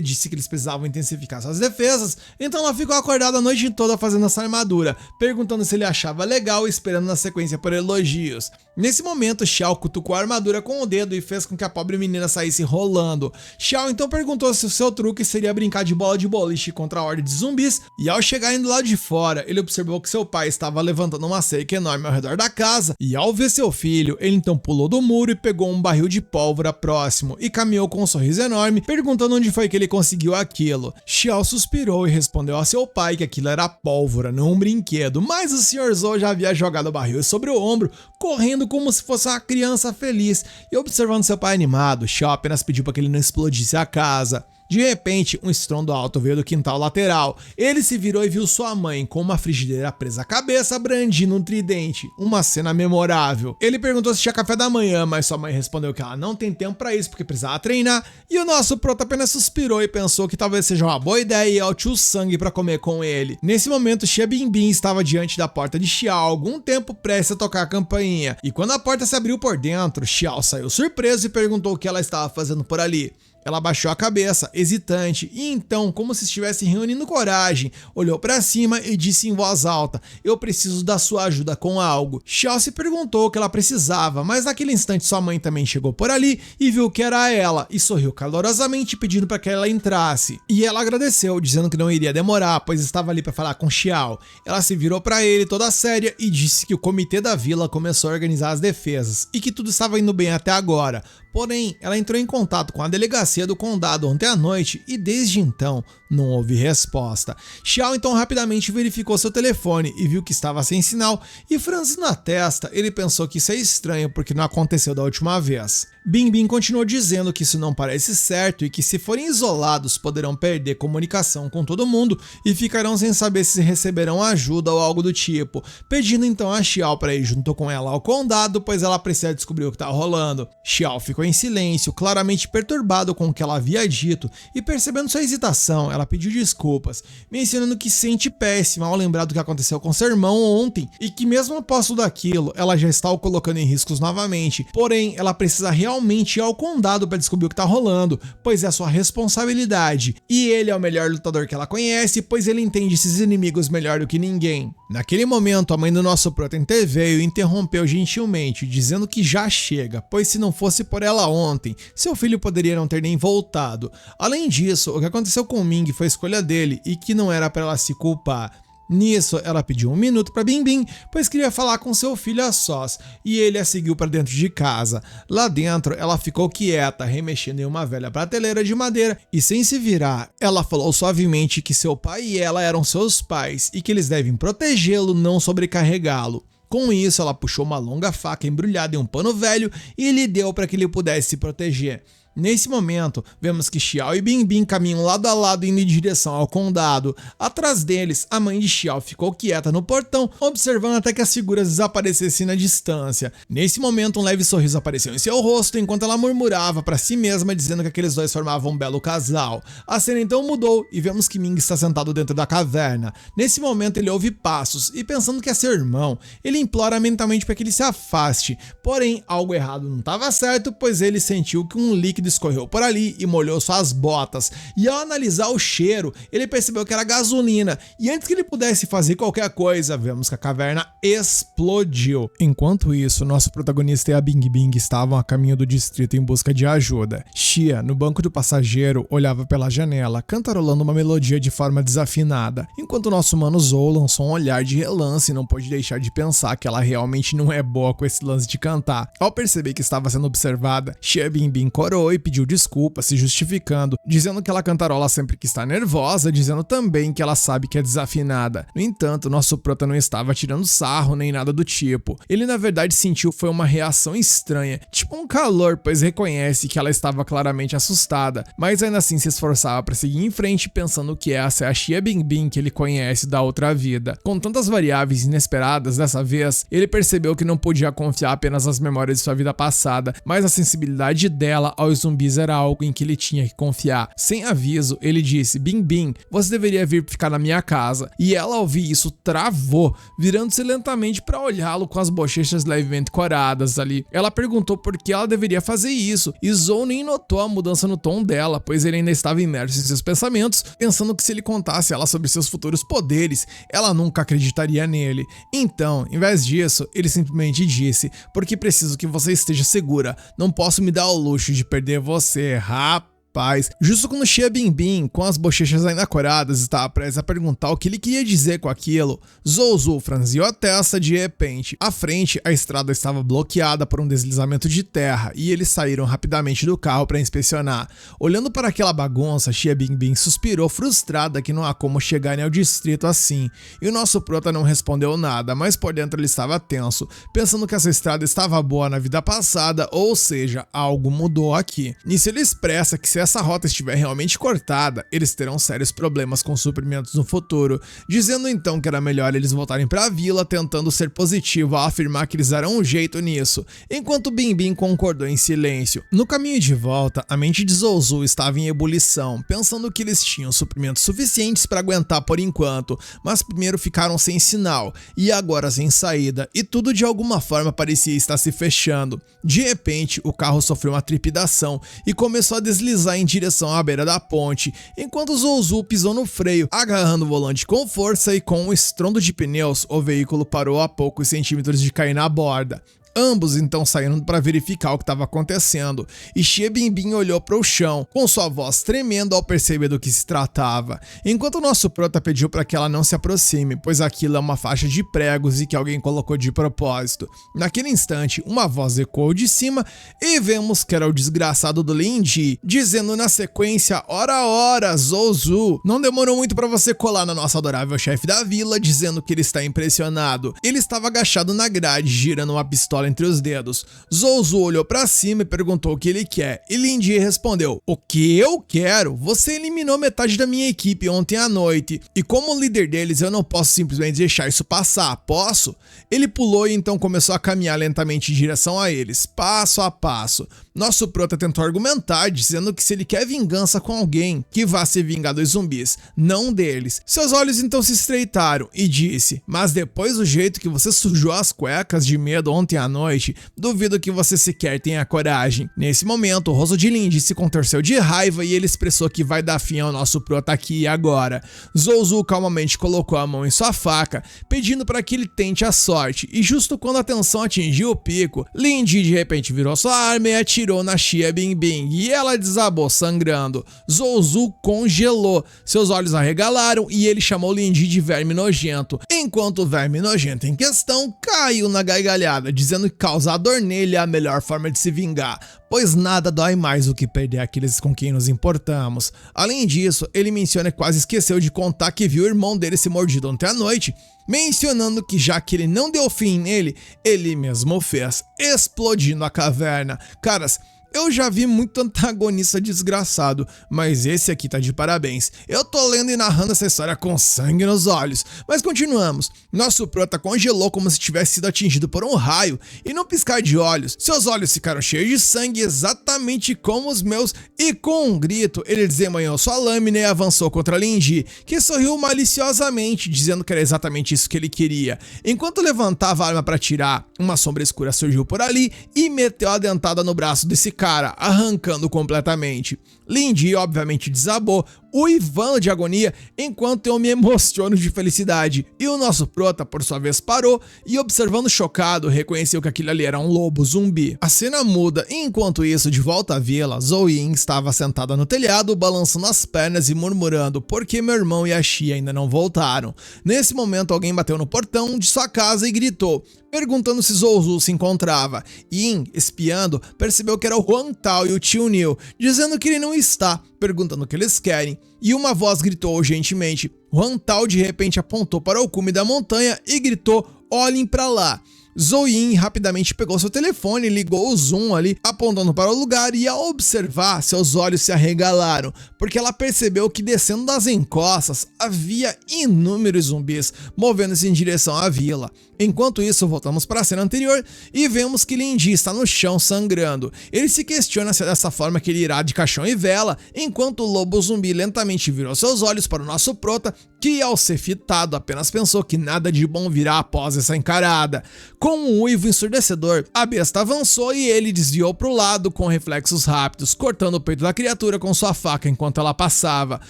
disse que eles precisavam intensificar suas defesas, então ela ficou acordada a noite toda fazendo essa armadura, perguntando se ele achava legal e esperando na sequência por elogios. Nesse momento, Xiao cutucou a armadura com o dedo e fez com que a pobre menina saísse rolando. Xiao então perguntou se o seu truque seria brincar de bola de boliche contra a horda de zumbis, e ao chegarem do lado de fora, ele observou que seu pai estava levantando uma cerca enorme ao redor da casa, e ao ver seu filho, filho, ele então pulou do muro e pegou um barril de pólvora próximo e caminhou com um sorriso enorme, perguntando onde foi que ele conseguiu aquilo. Xiao suspirou e respondeu a seu pai que aquilo era pólvora, não um brinquedo, mas o Sr. Zhou já havia jogado o barril sobre o ombro, correndo como se fosse uma criança feliz, e observando seu pai animado, Xiao apenas pediu para que ele não explodisse a casa. De repente, um estrondo alto veio do quintal lateral. Ele se virou e viu sua mãe com uma frigideira presa à cabeça, brandindo um tridente. Uma cena memorável. Ele perguntou se tinha café da manhã, mas sua mãe respondeu que ela não tem tempo pra isso porque precisava treinar. E o nosso prota apenas suspirou e pensou que talvez seja uma boa ideia ir ao tio Sangue pra comer com ele. Nesse momento, Xia Bingbing estava diante da porta de Xiao há algum tempo prestes a tocar a campainha. E quando a porta se abriu por dentro, Xiao saiu surpreso e perguntou o que ela estava fazendo por ali. Ela baixou a cabeça, hesitante, e então, como se estivesse reunindo coragem, olhou para cima e disse em voz alta: "Eu preciso da sua ajuda com algo." Xiao se perguntou o que ela precisava, mas naquele instante sua mãe também chegou por ali e viu que era ela, e sorriu calorosamente pedindo para que ela entrasse. E ela agradeceu, dizendo que não iria demorar, pois estava ali para falar com Xiao. Ela se virou para ele toda séria e disse que o comitê da vila começou a organizar as defesas, e que tudo estava indo bem até agora. Porém, ela entrou em contato com a delegacia do condado ontem à noite e desde então não houve resposta. Xiao então rapidamente verificou seu telefone e viu que estava sem sinal, e franzindo a testa, ele pensou que isso é estranho porque não aconteceu da última vez. Bingbing continuou dizendo que isso não parece certo e que se forem isolados poderão perder comunicação com todo mundo e ficarão sem saber se receberão ajuda ou algo do tipo, pedindo então a Xiao para ir junto com ela ao condado, pois ela precisa descobrir o que está rolando. Xiao ficou em silêncio, claramente perturbado com o que ela havia dito, e percebendo sua hesitação, ela pediu desculpas, mencionando que se sente péssima ao lembrar do que aconteceu com seu irmão ontem e que mesmo após tudo aquilo, ela já está o colocando em riscos novamente. Porém, ela precisa realmente ir ao condado para descobrir o que está rolando, pois é sua responsabilidade, e ele é o melhor lutador que ela conhece, pois ele entende esses inimigos melhor do que ninguém. Naquele momento, a mãe do nosso prota interveio e interrompeu gentilmente, dizendo que já chega, pois se não fosse por ela ontem, seu filho poderia não ter nem voltado. Além disso, o que aconteceu com Ming foi escolha dele e que não era para ela se culpar. Nisso, ela pediu 1 minuto para Bingbing, pois queria falar com seu filho a sós, e ele a seguiu para dentro de casa. Lá dentro, ela ficou quieta, remexendo em uma velha prateleira de madeira, e sem se virar, ela falou suavemente que seu pai e ela eram seus pais, e que eles devem protegê-lo, não sobrecarregá-lo. Com isso, ela puxou uma longa faca embrulhada em um pano velho e lhe deu para que ele pudesse se proteger. Nesse momento, vemos que Xiao e Bingbing caminham lado a lado indo em direção ao condado. Atrás deles, a mãe de Xiao ficou quieta no portão, observando até que as figuras desaparecessem na distância. Nesse momento, um leve sorriso apareceu em seu rosto, enquanto ela murmurava para si mesma, dizendo que aqueles dois formavam um belo casal. A cena então mudou e vemos que Ming está sentado dentro da caverna. Nesse momento, ele ouve passos e, pensando que é seu irmão, ele implora mentalmente para que ele se afaste. Porém, algo errado não estava certo, pois ele sentiu que um líquido escorreu por ali e molhou suas botas, e ao analisar o cheiro, ele percebeu que era gasolina, e antes que ele pudesse fazer qualquer coisa, vemos que a caverna explodiu. Enquanto isso, nosso protagonista e a Bingbing estavam a caminho do distrito em busca de ajuda. Xia, no banco do passageiro, olhava pela janela, cantarolando uma melodia de forma desafinada, enquanto nosso mano Zhou lançou um olhar de relance e não pôde deixar de pensar que ela realmente não é boa com esse lance de cantar. Ao perceber que estava sendo observada, Xia Bingbing corou e pediu desculpas, se justificando, dizendo que ela cantarola sempre que está nervosa, dizendo também que ela sabe que é desafinada. No entanto, nosso prota não estava tirando sarro nem nada do tipo. Ele na verdade sentiu foi uma reação estranha, tipo um calor, pois reconhece que ela estava claramente assustada, mas ainda assim se esforçava para seguir em frente, pensando que essa é a Xia Bingbing que ele conhece da outra vida. Com tantas variáveis inesperadas dessa vez, ele percebeu que não podia confiar apenas nas memórias de sua vida passada, mas a sensibilidade dela aos zumbis era algo em que ele tinha que confiar. Sem aviso, ele disse: Bingbing, você deveria vir ficar na minha casa. E ela, ao ouvir isso, travou, virando-se lentamente para olhá-lo com as bochechas levemente coradas ali. Ela perguntou por que ela deveria fazer isso, e Zhou nem notou a mudança no tom dela, pois ele ainda estava imerso em seus pensamentos, pensando que se ele contasse a ela sobre seus futuros poderes, ela nunca acreditaria nele. Então, em vez disso, ele simplesmente disse: porque preciso que você esteja segura, não posso me dar o luxo de perder você, rapaz. paz. Justo quando Xia Bingbing, com as bochechas ainda coradas, estava prestes a perguntar o que ele queria dizer com aquilo, Zhou Zhu franziu a testa de repente. À frente, a estrada estava bloqueada por um deslizamento de terra e eles saíram rapidamente do carro para inspecionar. Olhando para aquela bagunça, Xia Bingbing suspirou frustrada que não há como chegar ao distrito assim. E o nosso prota não respondeu nada, mas por dentro ele estava tenso, pensando que essa estrada estava boa na vida passada, ou seja, algo mudou aqui. Nisso ele expressa que se essa rota estiver realmente cortada, eles terão sérios problemas com suprimentos no futuro, dizendo então que era melhor eles voltarem para a vila, tentando ser positivo ao afirmar que eles darão um jeito nisso, enquanto Bingbing concordou em silêncio. No caminho de volta, a mente de Zhou Zhu estava em ebulição, pensando que eles tinham suprimentos suficientes para aguentar por enquanto, mas primeiro ficaram sem sinal, e agora sem saída, e tudo de alguma forma parecia estar se fechando. De repente, o carro sofreu uma trepidação e começou a deslizar em direção à beira da ponte, enquanto Zhou Zhu pisou no freio, agarrando o volante com força e com um estrondo de pneus, o veículo parou a poucos centímetros de cair na borda. Ambos então saíram para verificar o que estava acontecendo, e Xia Bingbing olhou para o chão, com sua voz tremendo ao perceber do que se tratava, enquanto o nosso prota pediu para que ela não se aproxime, pois aquilo é uma faixa de pregos e que alguém colocou de propósito. Naquele instante, uma voz ecoou de cima e vemos que era o desgraçado do Lin Ji, dizendo na sequência: ora, Zhou Zhu, não demorou muito para você colar na nossa adorável chefe da vila, dizendo que ele está impressionado. Ele estava agachado na grade, girando uma pistola entre os dedos. Zhou Zhu olhou pra cima e perguntou o que ele quer, e Lin Ji respondeu: o que eu quero? Você eliminou metade da minha equipe ontem à noite, e como líder deles eu não posso simplesmente deixar isso passar, posso? Ele pulou e então começou a caminhar lentamente em direção a eles, passo a passo. Nosso prota tentou argumentar, dizendo que se ele quer vingança com alguém, que vá se vingar dos zumbis, não deles. Seus olhos então se estreitaram e disse: mas depois do jeito que você sujou as cuecas de medo ontem à noite, duvido que você sequer tenha coragem. Nesse momento, o rosto de Lin Ji se contorceu de raiva e ele expressou que vai dar fim ao nosso prota aqui e agora. Zhou Zhu calmamente colocou a mão em sua faca, pedindo para que ele tente a sorte, e justo quando a tensão atingiu o pico, Lin Ji de repente virou sua arma e atirou na Xia Bingbing, e ela desabou sangrando. Zhou Zhu congelou, seus olhos arregalaram e ele chamou Lin Ji de verme nojento, enquanto o verme nojento em questão caiu na gargalhada, dizendo que causar dor nele é a melhor forma de se vingar, pois nada dói mais do que perder aqueles com quem nos importamos. Além disso, ele menciona que quase esqueceu de contar que viu o irmão dele se mordido ontem à noite, mencionando que já que ele não deu fim nele, ele mesmo fez, explodindo a caverna. Caras, eu já vi muito antagonista desgraçado, mas esse aqui tá de parabéns. Eu tô lendo e narrando essa história com sangue nos olhos. Mas continuamos. Nosso prota congelou como se tivesse sido atingido por um raio, e num piscar de olhos, seus olhos ficaram cheios de sangue exatamente como os meus, e com um grito, ele desembanhou sua lâmina e avançou contra Lin Ji, que sorriu maliciosamente, dizendo que era exatamente isso que ele queria. Enquanto levantava a arma para atirar, uma sombra escura surgiu por ali e meteu a dentada no braço desse cara, arrancando completamente. Lin Ji obviamente desabou, uivando de agonia, enquanto eu me emociono de felicidade, e o nosso prota por sua vez parou e, observando chocado, reconheceu que aquilo ali era um lobo zumbi. A cena muda e enquanto isso, de volta à vila, Zhou Ying estava sentada no telhado, balançando as pernas e murmurando porque meu irmão e a Xia ainda não voltaram. Nesse momento, alguém bateu no portão de sua casa e gritou, perguntando se Zhou Zhu se encontrava. Yin, espiando, percebeu que era o Huang Tao e o Tio Niu, dizendo que ele não está, perguntando o que eles querem, e uma voz gritou urgentemente. Huang Tao de repente apontou para o cume da montanha e gritou: olhem para lá. Zhou Ying rapidamente pegou seu telefone e ligou o zoom ali, apontando para o lugar, e ao observar, seus olhos se arregalaram, porque ela percebeu que descendo das encostas havia inúmeros zumbis movendo-se em direção à vila. Enquanto isso, voltamos para a cena anterior e vemos que Lin Ji está no chão sangrando. Ele se questiona se é dessa forma que ele irá de caixão e vela, enquanto o lobo zumbi lentamente virou seus olhos para o nosso prota, que ao ser fitado apenas pensou que nada de bom virá após essa encarada. Com um uivo ensurdecedor, a besta avançou e ele desviou pro lado com reflexos rápidos, cortando o peito da criatura com sua faca enquanto ela passava.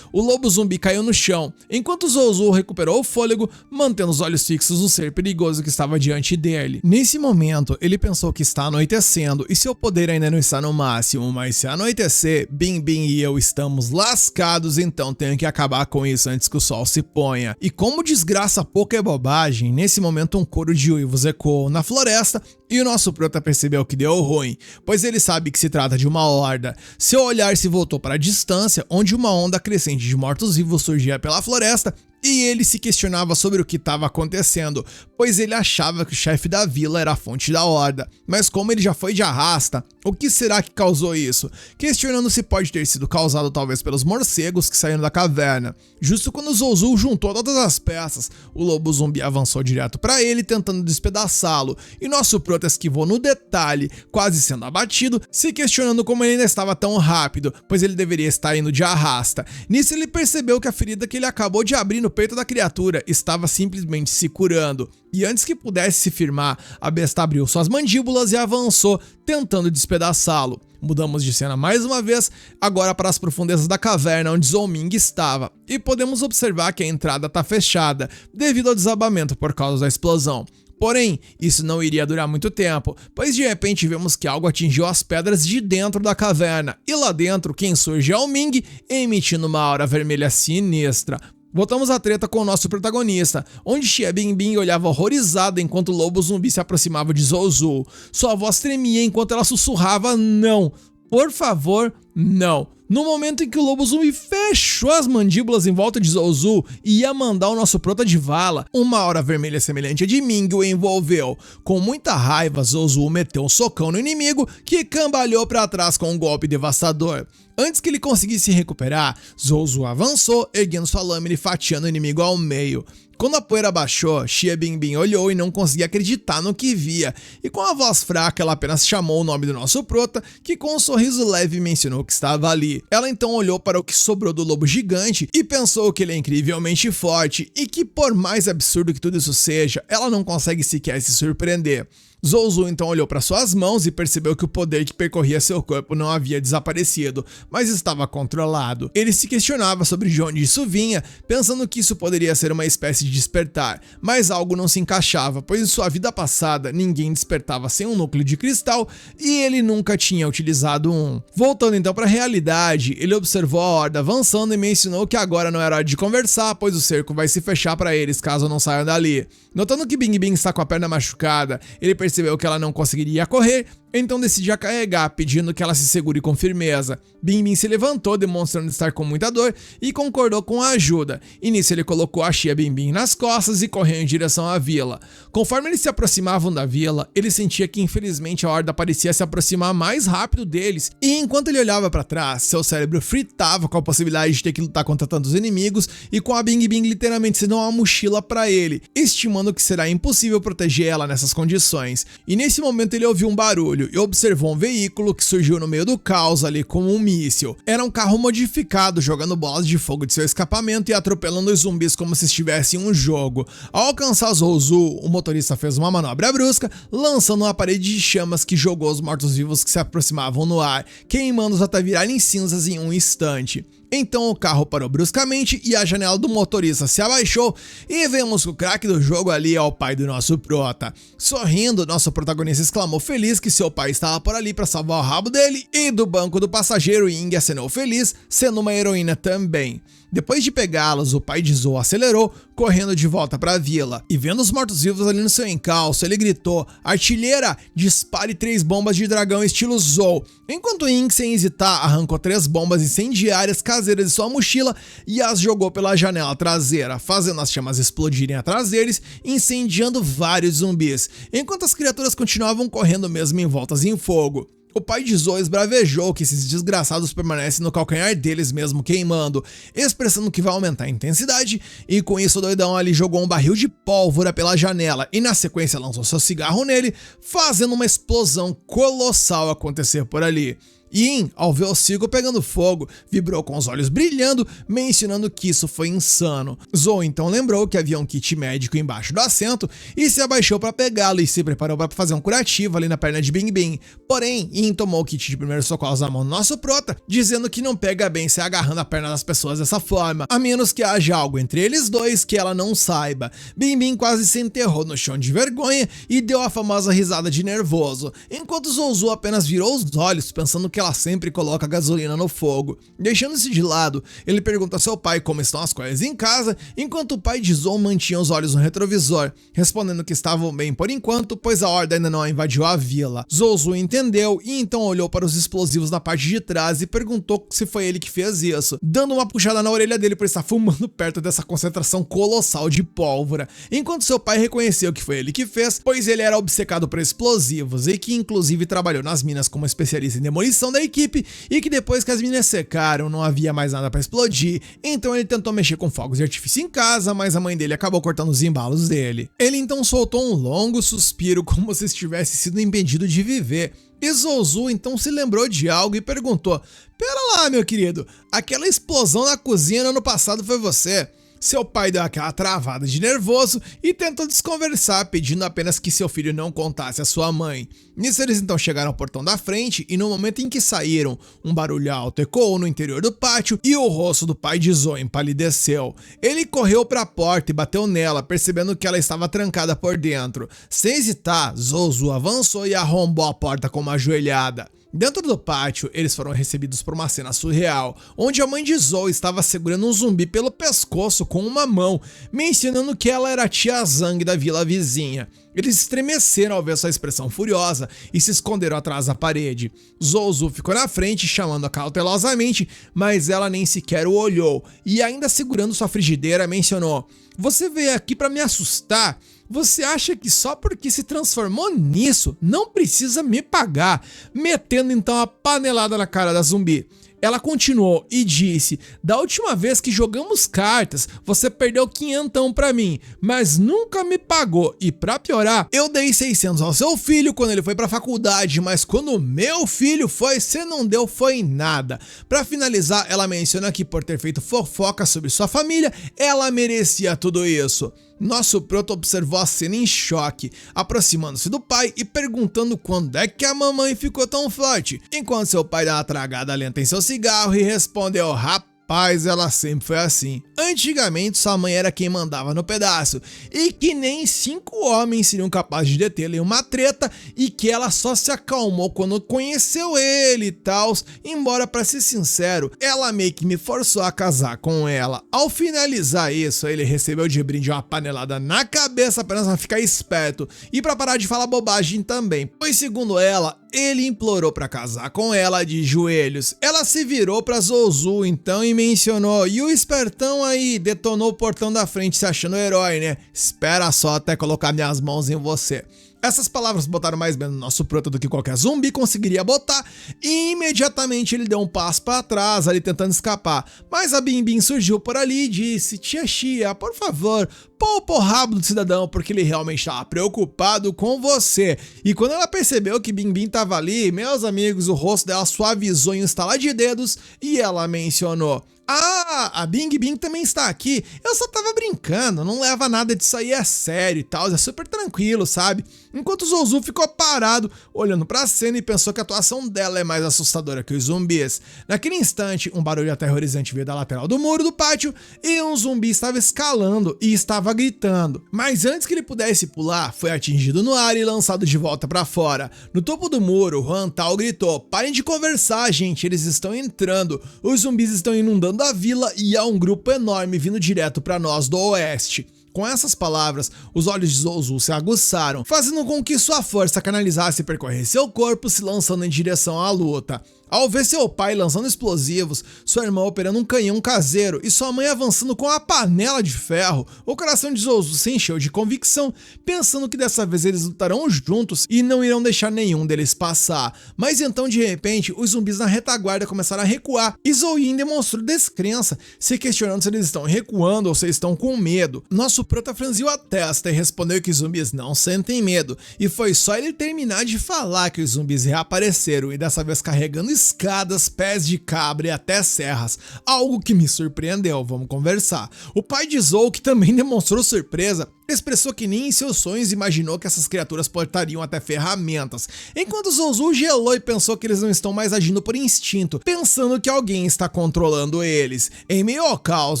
O lobo zumbi caiu no chão, enquanto Zouzou recuperou o fôlego, mantendo os olhos fixos no ser perigoso que estava diante dele. Nesse momento, ele pensou que está anoitecendo e seu poder ainda não está no máximo, mas se anoitecer, Bim Bim e eu estamos lascados, então tenho que acabar com isso antes que o sol se ponha. E como desgraça pouca é bobagem, nesse momento um coro de uivos ecoou na floresta e o nosso prota percebeu que deu ruim, pois ele sabe que se trata de uma horda. Seu olhar se voltou para a distância, onde uma onda crescente de mortos-vivos surgia pela floresta, e ele se questionava sobre o que estava acontecendo, pois ele achava que o chefe da vila era a fonte da horda. Mas como ele já foi de arrasta, o que será que causou isso? Questionando se pode ter sido causado talvez pelos morcegos que saíram da caverna. Justo quando Zouzou juntou todas as peças, o lobo zumbi avançou direto para ele, tentando despedaçá-lo, e nosso prota esquivou no detalhe, quase sendo abatido, se questionando como ele ainda estava tão rápido, pois ele deveria estar indo de arrasta. Nisso ele percebeu que a ferida que ele acabou de abrir no peito da criatura estava simplesmente se curando, e antes que pudesse se firmar, a besta abriu suas mandíbulas e avançou, tentando despedaçá-lo. Mudamos de cena mais uma vez, agora para as profundezas da caverna onde Zou Ming estava, e podemos observar que a entrada está fechada, devido ao desabamento por causa da explosão. Porém, isso não iria durar muito tempo, pois de repente vemos que algo atingiu as pedras de dentro da caverna, e lá dentro quem surge é o Ming, emitindo uma aura vermelha sinistra. Voltamos à treta com o nosso protagonista, onde Xie Bingbing olhava horrorizada enquanto o lobo zumbi se aproximava de Zouzou. Sua voz tremia enquanto ela sussurrava não, por favor, não. No momento em que o lobo zumbi fechou as mandíbulas em volta de Zouzou e ia mandar o nosso prota de vala, uma aura vermelha semelhante a de Ming o envolveu. Com muita raiva, Zouzou meteu um socão no inimigo, que cambalhou para trás com um golpe devastador. Antes que ele conseguisse recuperar, Zouzou avançou, erguendo sua lâmina e fatiando o inimigo ao meio. Quando a poeira baixou, Xie Bingbing olhou e não conseguia acreditar no que via, e com a voz fraca ela apenas chamou o nome do nosso prota, que com um sorriso leve mencionou que estava ali. Ela então olhou para o que sobrou do lobo gigante e pensou que ele é incrivelmente forte e que, por mais absurdo que tudo isso seja, ela não consegue sequer se surpreender. Zouzou então olhou para suas mãos e percebeu que o poder que percorria seu corpo não havia desaparecido, mas estava controlado. Ele se questionava sobre de onde isso vinha, pensando que isso poderia ser uma espécie de despertar, mas algo não se encaixava, pois em sua vida passada ninguém despertava sem um núcleo de cristal e ele nunca tinha utilizado um. Voltando então para a realidade, ele observou a horda avançando e mencionou que agora não era hora de conversar, pois o cerco vai se fechar para eles caso não saiam dali. Notando que Bing Bing está com a perna machucada, ele percebeu que ela não conseguiria correr, então decidiu a carregar, pedindo que ela se segure com firmeza. Bing Bing se levantou, demonstrando estar com muita dor, e concordou com a ajuda. E nisso ele colocou a Xie Bingbing nas costas e correu em direção à vila. Conforme eles se aproximavam da vila, ele sentia que infelizmente a horda parecia se aproximar mais rápido deles, e enquanto ele olhava para trás, seu cérebro fritava com a possibilidade de ter que lutar contra tantos inimigos, e com a Bing Bing literalmente sendo uma mochila para ele, estimando que será impossível proteger ela nessas condições. E nesse momento ele ouviu um barulho e observou um veículo que surgiu no meio do caos ali como um míssil. Era um carro modificado, jogando bolas de fogo de seu escapamento e atropelando os zumbis como se estivesse em um jogo. Ao alcançar Zouzou, o motorista fez uma manobra brusca, lançando uma parede de chamas que jogou os mortos-vivos que se aproximavam no ar, queimando-os até virarem cinzas em um instante. Então o carro parou bruscamente e a janela do motorista se abaixou e vemos que o craque do jogo ali é o pai do nosso prota. Sorrindo, nosso protagonista exclamou feliz que seu pai estava por ali para salvar o rabo dele, e do banco do passageiro Ying acenou feliz, sendo uma heroína também. Depois de pegá-los, o pai de Zou acelerou, correndo de volta para a vila, e vendo os mortos-vivos ali no seu encalço, ele gritou: "Artilheira, dispare 3 bombas de dragão estilo Zou", enquanto Ying, sem hesitar, arrancou 3 bombas incendiárias caseiras de sua mochila e as jogou pela janela traseira, fazendo as chamas explodirem atrás deles, incendiando vários zumbis, enquanto as criaturas continuavam correndo mesmo envoltas em fogo. O pai de Zou esbravejou que esses desgraçados permanecem no calcanhar deles mesmo queimando, expressando que vai aumentar a intensidade, e com isso o doidão ali jogou um barril de pólvora pela janela e na sequência lançou seu cigarro nele, fazendo uma explosão colossal acontecer por ali. Yin, ao ver o circo pegando fogo, vibrou com os olhos brilhando, mencionando que isso foi insano. Zou então lembrou que havia um kit médico embaixo do assento e se abaixou para pegá-lo e se preparou para fazer um curativo ali na perna de Bing Bing. Porém, Yin tomou o kit de primeiros socorros na mão do nosso prota, dizendo que não pega bem se agarrando a perna das pessoas dessa forma, a menos que haja algo entre eles dois que ela não saiba. Bing Bing quase se enterrou no chão de vergonha e deu a famosa risada de nervoso, enquanto Zou apenas virou os olhos, pensando que ela sempre coloca gasolina no fogo. Deixando-se de lado, ele pergunta a seu pai como estão as coisas em casa, enquanto o pai de Zou mantinha os olhos no retrovisor, respondendo que estavam bem por enquanto, pois a horda ainda não invadiu a vila. Zou entendeu e então olhou para os explosivos na parte de trás e perguntou se foi ele que fez isso, dando uma puxada na orelha dele por estar fumando perto dessa concentração colossal de pólvora, enquanto seu pai reconheceu que foi ele que fez, pois ele era obcecado por explosivos e que inclusive trabalhou nas minas como especialista em demolição da equipe e que depois que as minas secaram não havia mais nada para explodir, então ele tentou mexer com fogos de artifício em casa, mas a mãe dele acabou cortando os embalos dele. Ele então soltou um longo suspiro como se estivesse sido impedido de viver. E Zou então se lembrou de algo e perguntou: "Pera lá, meu querido, aquela explosão na cozinha no ano passado foi você?" Seu pai deu aquela travada de nervoso e tentou desconversar, pedindo apenas que seu filho não contasse à sua mãe. Nisso eles então chegaram ao portão da frente e no momento em que saíram, um barulho alto ecoou no interior do pátio e o rosto do pai de Zou empalideceu. Ele correu para a porta e bateu nela, percebendo que ela estava trancada por dentro. Sem hesitar, Zou avançou e arrombou a porta com uma joelhada. Dentro do pátio, eles foram recebidos por uma cena surreal, onde a mãe de Zou estava segurando um zumbi pelo pescoço com uma mão, mencionando que ela era a tia Zhang da vila vizinha. Eles estremeceram ao ver sua expressão furiosa e se esconderam atrás da parede. Zou ficou na frente, chamando-a cautelosamente, mas ela nem sequer o olhou, e ainda segurando sua frigideira, mencionou: "Você veio aqui para me assustar? Você acha que só porque se transformou nisso, não precisa me pagar?" Metendo então a panelada na cara da zumbi. Ela continuou e disse: "Da última vez que jogamos cartas, você perdeu 500 pra mim, mas nunca me pagou. E pra piorar, eu dei 600 ao seu filho quando ele foi pra faculdade, mas quando o meu filho foi, você não deu foi nada." Pra finalizar, ela menciona que por ter feito fofoca sobre sua família, ela merecia tudo isso. Nosso proto observou a cena em choque, aproximando-se do pai e perguntando quando é que a mamãe ficou tão forte, enquanto seu pai dá uma tragada lenta em seu cigarro e respondeu: "Rapaz, ela sempre foi assim. Antigamente sua mãe era quem mandava no pedaço, e que nem 5 homens seriam capazes de detê-la em uma treta, e que ela só se acalmou quando conheceu ele e tal, embora pra ser sincero, ela meio que me forçou a casar com ela." Ao finalizar isso, ele recebeu de brinde uma panelada na cabeça apenas pra ficar esperto, e pra parar de falar bobagem também, pois segundo ela, ele implorou pra casar com ela de joelhos. Ela se virou pra Zou então e mencionou: "E o espertão aí detonou o portão da frente se achando herói, né? Espera só até colocar minhas mãos em você." Essas palavras botaram mais medo no nosso proto do que qualquer zumbi conseguiria botar, e imediatamente ele deu um passo para trás ali tentando escapar. Mas a Bing Bing surgiu por ali e disse: "Tia Xia, por favor, poupa o rabo do cidadão, porque ele realmente estava preocupado com você." E quando ela percebeu que Bing Bing estava ali, meus amigos, o rosto dela suavizou em um estalar de dedos e ela mencionou: "Ah, a Bing Bing também está aqui. Eu só tava brincando, não leva nada disso aí a sério e tal, é super tranquilo, sabe?" Enquanto Zou ficou parado, olhando pra cena e pensou que a atuação dela é mais assustadora que os zumbis. Naquele instante, um barulho aterrorizante veio da lateral do muro do pátio e um zumbi estava escalando e estava gritando. Mas antes que ele pudesse pular, foi atingido no ar e lançado de volta pra fora. No topo do muro, Huan Tao gritou: "Parem de conversar, gente, eles estão entrando. Os zumbis estão inundando a vila e há um grupo enorme vindo direto pra nós do oeste." Com essas palavras, os olhos de Zou se aguçaram, fazendo com que sua força canalizasse e percorresse seu corpo, se lançando em direção à luta. Ao ver seu pai lançando explosivos, sua irmã operando um canhão caseiro e sua mãe avançando com a panela de ferro, o coração de Zou se encheu de convicção, pensando que dessa vez eles lutarão juntos e não irão deixar nenhum deles passar. Mas então, de repente, os zumbis na retaguarda começaram a recuar e Zou demonstrou descrença, se questionando se eles estão recuando ou se estão com medo. Nosso Prota franziu a testa e respondeu que os zumbis não sentem medo, e foi só ele terminar de falar que os zumbis reapareceram e dessa vez carregando escadas, pés de cabra e até serras, algo que me surpreendeu, vamos conversar. O pai de Zou, que também demonstrou surpresa, expressou que nem em seus sonhos imaginou que essas criaturas portariam até ferramentas, enquanto Zouzou gelou e pensou que eles não estão mais agindo por instinto, pensando que alguém está controlando eles. Em meio ao caos,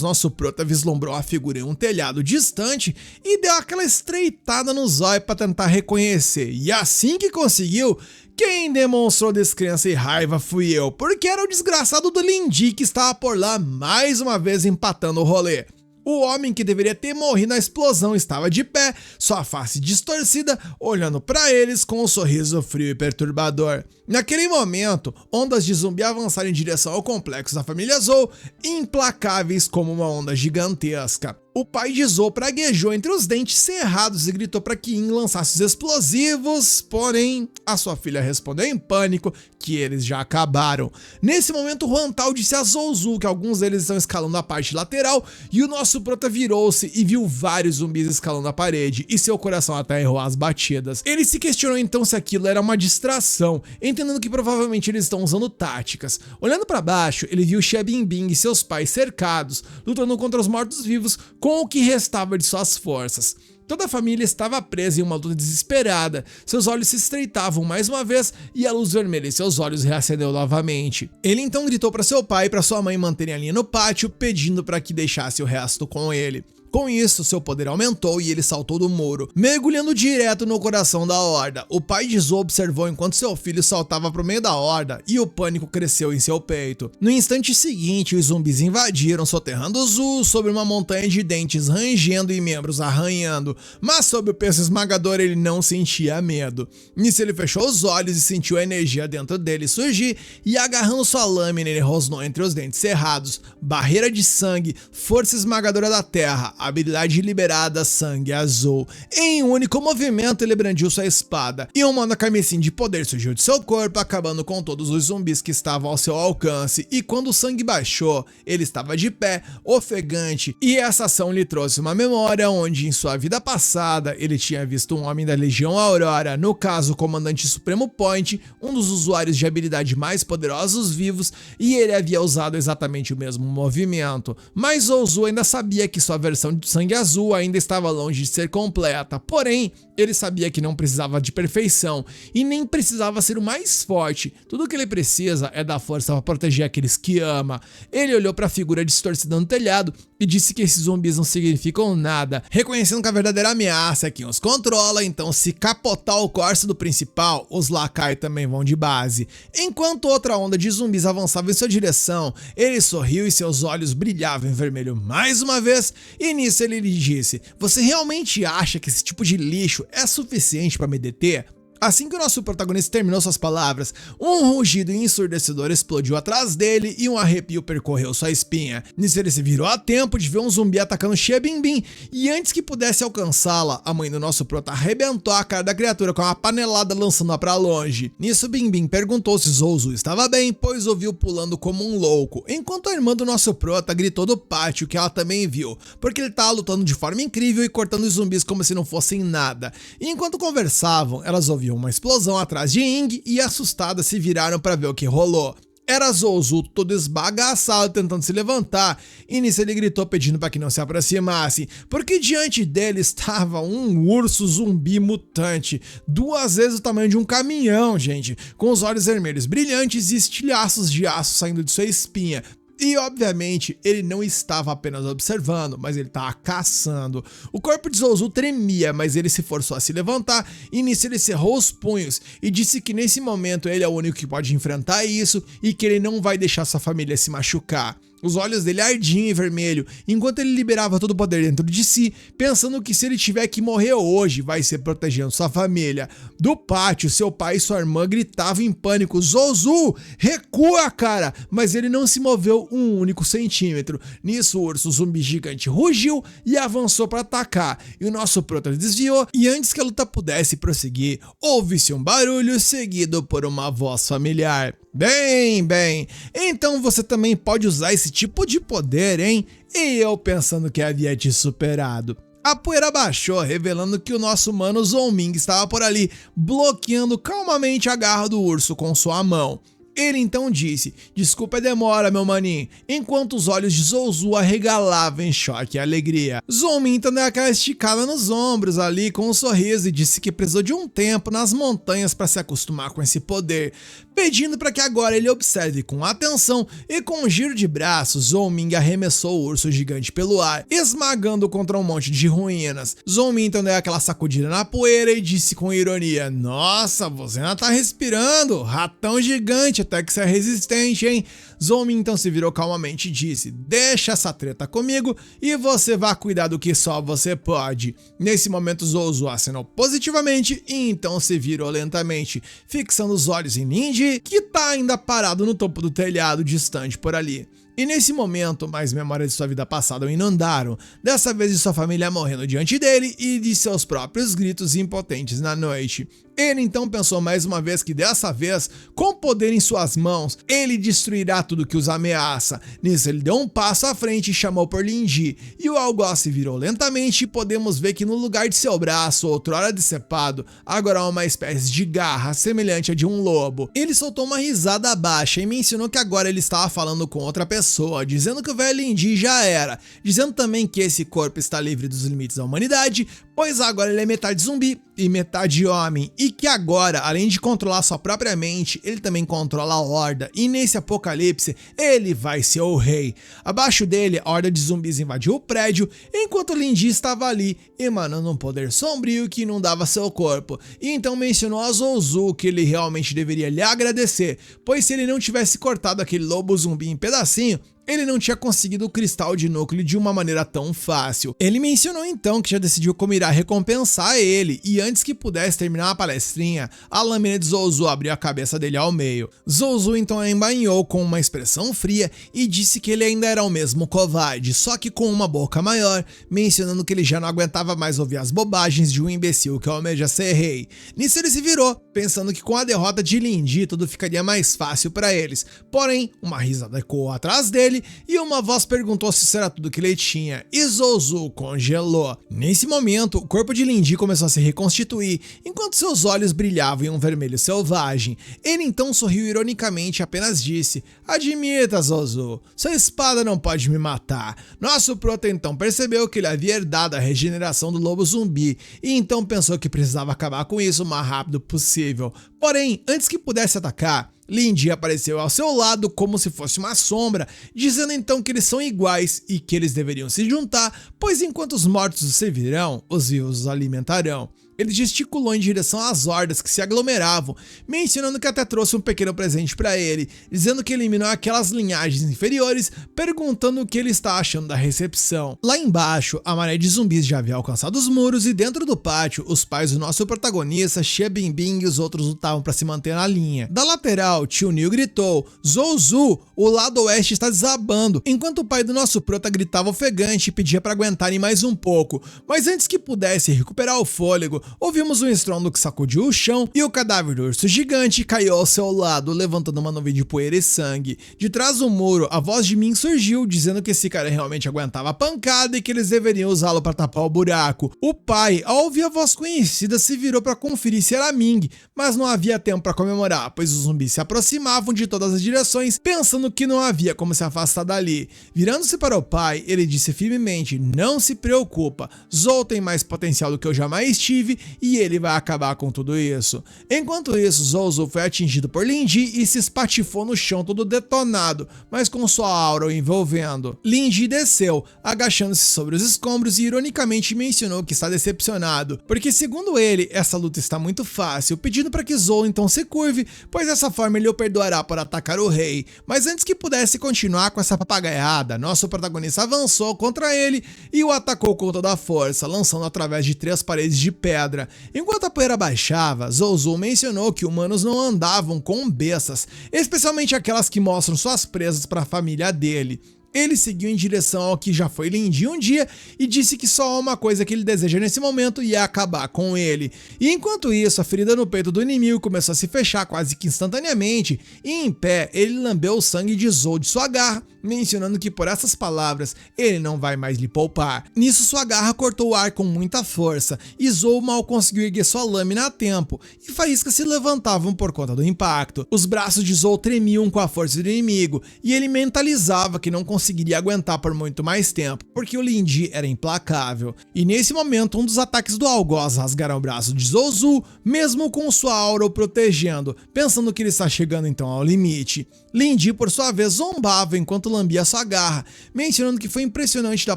nosso prota vislumbrou a figura em um telhado distante e deu aquela estreitada no zóio para tentar reconhecer, e assim que conseguiu, quem demonstrou descrença e raiva fui eu, porque era o desgraçado do Lindi que estava por lá mais uma vez empatando o rolê. O homem que deveria ter morrido na explosão estava de pé, sua face distorcida, olhando para eles com um sorriso frio e perturbador. Naquele momento, ondas de zumbi avançaram em direção ao complexo da família Zou, implacáveis como uma onda gigantesca. O pai de Zou praguejou entre os dentes cerrados e gritou para que Yin lançasse os explosivos, porém, a sua filha respondeu em pânico que eles já acabaram. Nesse momento, Huantal disse a Zouzou que alguns deles estão escalando a parte lateral e o nosso prota virou-se e viu vários zumbis escalando a parede e seu coração até errou as batidas. Ele se questionou então se aquilo era uma distração, entendendo que provavelmente eles estão usando táticas. Olhando para baixo, ele viu Xia Bingbing e seus pais cercados, lutando contra os mortos-vivos com o que restava de suas forças. Toda a família estava presa em uma luta desesperada, seus olhos se estreitavam mais uma vez e a luz vermelha em seus olhos reacendeu novamente. Ele então gritou para seu pai e para sua mãe manterem a linha no pátio, pedindo para que deixasse o resto com ele. Com isso, seu poder aumentou e ele saltou do muro, mergulhando direto no coração da horda. O pai de Zou observou enquanto seu filho saltava pro meio da horda e o pânico cresceu em seu peito. No instante seguinte, os zumbis invadiram, soterrando Zou sobre uma montanha de dentes rangendo e membros arranhando, mas sob o peso esmagador ele não sentia medo. Nisso ele fechou os olhos e sentiu a energia dentro dele surgir e agarrando sua lâmina ele rosnou entre os dentes cerrados, barreira de sangue, força esmagadora da terra, habilidade liberada, sangue azul. Em um único movimento ele brandiu sua espada e um mana carmesim de poder surgiu de seu corpo, acabando com todos os zumbis que estavam ao seu alcance, e quando o sangue baixou, ele estava de pé, ofegante, e essa ação lhe trouxe uma memória onde em sua vida passada ele tinha visto um homem da Legião Aurora, no caso o comandante Supremo Point, um dos usuários de habilidade mais poderosos vivos, e ele havia usado exatamente o mesmo movimento, mas Zouzou ainda sabia que sua versão de sangue azul ainda estava longe de ser completa, porém, ele sabia que não precisava de perfeição e nem precisava ser o mais forte. Tudo o que ele precisa é da força para proteger aqueles que ama. Ele olhou para a figura distorcida no telhado e disse que esses zumbis não significam nada, reconhecendo que a verdadeira ameaça é quem os controla, então se capotar o Corsa do principal, os Lakai também vão de base. Enquanto outra onda de zumbis avançava em sua direção, ele sorriu e seus olhos brilhavam em vermelho mais uma vez, e nisso ele lhe disse: "Você realmente acha que esse tipo de lixo é suficiente para me deter?" Assim que o nosso protagonista terminou suas palavras, um rugido ensurdecedor explodiu atrás dele e um arrepio percorreu sua espinha. Nisso ele se virou a tempo de ver um zumbi atacando Xia Bingbing, e antes que pudesse alcançá-la, a mãe do nosso prota arrebentou a cara da criatura com uma panelada lançando-a pra longe. Nisso Bingbing perguntou se Zouzou estava bem, pois ouviu pulando como um louco, enquanto a irmã do nosso prota gritou do pátio que ela também viu, porque ele estava lutando de forma incrível e cortando os zumbis como se não fossem nada. E enquanto conversavam, elas ouviram uma explosão atrás de Ying e assustadas se viraram para ver o que rolou. Era Zouzou todo esbagaçado tentando se levantar, e nisso ele gritou pedindo para que não se aproximasse, porque diante dele estava um urso zumbi mutante, 2 vezes o tamanho de um caminhão, gente, com os olhos vermelhos brilhantes e estilhaços de aço saindo de sua espinha. E obviamente ele não estava apenas observando, mas ele estava caçando. O corpo de Zouzou tremia, mas ele se forçou a se levantar e nisso ele cerrou os punhos e disse que nesse momento ele é o único que pode enfrentar isso e que ele não vai deixar sua família se machucar. Os olhos dele ardiam em vermelho, enquanto ele liberava todo o poder dentro de si, pensando que se ele tiver que morrer hoje, vai ser protegendo sua família. Do pátio, seu pai e sua irmã gritavam em pânico: "Zouzou, recua, cara!" Mas ele não se moveu um único centímetro. Nisso, o urso zumbi gigante rugiu e avançou para atacar, e o nosso prota desviou, e antes que a luta pudesse prosseguir, ouve-se um barulho seguido por uma voz familiar. Bem, então você também pode usar esse tipo de poder, hein? E eu pensando que havia te superado. a poeira baixou, revelando que o nosso mano Zouming estava por ali, bloqueando calmamente a garra do urso com sua mão. Ele então disse: "Desculpa a demora, meu maninho", enquanto os olhos de Zouzou arregalavam em choque e alegria. Zouming então deu aquela esticada nos ombros ali com um sorriso e disse que precisou de um tempo nas montanhas para se acostumar com esse poder, pedindo para que agora ele observe com atenção, e com um giro de braços, Zouming arremessou o urso gigante pelo ar, esmagando contra um monte de ruínas. Zouming então deu aquela sacudida na poeira e disse com ironia: "Nossa, você ainda tá respirando, ratão gigante, até que você é resistente, hein?" Zouming então se virou calmamente e disse: "Deixa essa treta comigo e você vai cuidar do que só você pode." Nesse momento, Zouzou acenou positivamente e então se virou lentamente, fixando os olhos em Linji, que tá ainda parado no topo do telhado, distante por ali. E nesse momento, mais memórias de sua vida passada o inundaram, dessa vez de sua família morrendo diante dele e de seus próprios gritos impotentes na noite. Ele então pensou mais uma vez que dessa vez, com poder em suas mãos, ele destruirá tudo que os ameaça. Nisso ele deu um passo à frente e chamou por Linji, e o algoz se virou lentamente e podemos ver que no lugar de seu braço, outrora decepado, agora há uma espécie de garra semelhante a de um lobo. Ele soltou uma risada baixa e mencionou que agora ele estava falando com outra pessoa, dizendo que o velho Linji já era, dizendo também que esse corpo está livre dos limites da humanidade, pois agora ele é metade zumbi e metade homem, e que agora, além de controlar sua própria mente, ele também controla a horda, e nesse apocalipse, ele vai ser o rei. Abaixo dele, a horda de zumbis invadiu o prédio, enquanto Linji estava ali, emanando um poder sombrio que inundava seu corpo, e então mencionou a Zouzou que ele realmente deveria lhe agradecer, pois se ele não tivesse cortado aquele lobo zumbi em pedacinho, ele não tinha conseguido o cristal de núcleo de uma maneira tão fácil. Ele mencionou então que já decidiu como irá recompensar ele, e antes que pudesse terminar a palestrinha, a lâmina de Zouzou abriu a cabeça dele ao meio. Zouzou então a embainhou com uma expressão fria e disse que ele ainda era o mesmo covarde, só que com uma boca maior, mencionando que ele já não aguentava mais ouvir as bobagens de um imbecil que almeja ser rei. Nisso ele se virou, pensando que com a derrota de Linji tudo ficaria mais fácil para eles, porém, uma risada ecoou atrás dele, e uma voz perguntou se isso era tudo que ele tinha, e Zouzou congelou. Nesse momento, o corpo de Linji começou a se reconstituir, enquanto seus olhos brilhavam em um vermelho selvagem. Ele então sorriu ironicamente e apenas disse: "Admita, Zouzou, sua espada não pode me matar." Nosso prota então percebeu que ele havia herdado a regeneração do lobo zumbi, e então pensou que precisava acabar com isso o mais rápido possível. Porém, antes que pudesse atacar, Linji apareceu ao seu lado como se fosse uma sombra, dizendo então que eles são iguais e que eles deveriam se juntar, pois enquanto os mortos os servirão, os vivos os alimentarão. Ele gesticulou em direção às hordas que se aglomeravam, mencionando que até trouxe um pequeno presente para ele, dizendo que eliminou aquelas linhagens inferiores, perguntando o que ele está achando da recepção. Lá embaixo, a maré de zumbis já havia alcançado os muros e dentro do pátio, os pais do nosso protagonista, Xie Bingbing, e os outros lutavam para se manter na linha. Da lateral, Tio Neil gritou: "Zouzou, o lado oeste está desabando", enquanto o pai do nosso prota gritava ofegante e pedia para aguentarem mais um pouco, mas antes que pudesse recuperar o fôlego, ouvimos um estrondo que sacudiu o chão e o cadáver do urso gigante caiu ao seu lado, levantando uma nuvem de poeira e sangue. De trás do muro, a voz de Ming surgiu, dizendo que esse cara realmente aguentava a pancada e que eles deveriam usá-lo para tapar o buraco. O pai, ao ouvir a voz conhecida, se virou para conferir se era Ming, mas não havia tempo para comemorar, pois os zumbis se aproximavam de todas as direções, pensando que não havia como se afastar dali. Virando-se para o pai, ele disse firmemente: "Não se preocupa, Zou tem mais potencial do que eu jamais tive, e ele vai acabar com tudo isso." Enquanto isso, Zouzou foi atingido por Linji e se espatifou no chão todo detonado, mas com sua aura o envolvendo. Linji desceu, agachando-se sobre os escombros, e ironicamente mencionou que está decepcionado, porque segundo ele, essa luta está muito fácil, pedindo para que Zou então se curve, pois dessa forma ele o perdoará por atacar o rei. Mas antes que pudesse continuar com essa papagaiada, nosso protagonista avançou contra ele e o atacou com toda a força, lançando através de 3 paredes de pedra. Enquanto a poeira baixava, Zouzou mencionou que humanos não andavam com bestas, especialmente aquelas que mostram suas presas para a família dele. Ele seguiu em direção ao que já foi Lin Di um dia e disse que só há uma coisa que ele deseja nesse momento e é acabar com ele. E enquanto isso, a ferida no peito do inimigo começou a se fechar quase que instantaneamente e em pé ele lambeu o sangue de Zou de sua garra, mencionando que por essas palavras ele não vai mais lhe poupar. Nisso sua garra cortou o ar com muita força e Zou mal conseguiu erguer sua lâmina a tempo e faíscas se levantavam por conta do impacto. Os braços de Zou tremiam com a força do inimigo e ele mentalizava que não conseguiria aguentar por muito mais tempo, porque o Lin Di era implacável. E nesse momento um dos ataques do algoz rasgaram o braço de Zouzou, mesmo com sua aura o protegendo, pensando que ele está chegando então ao limite. Lin Di por sua vez zombava enquanto lambia sua garra, mencionando que foi impressionante da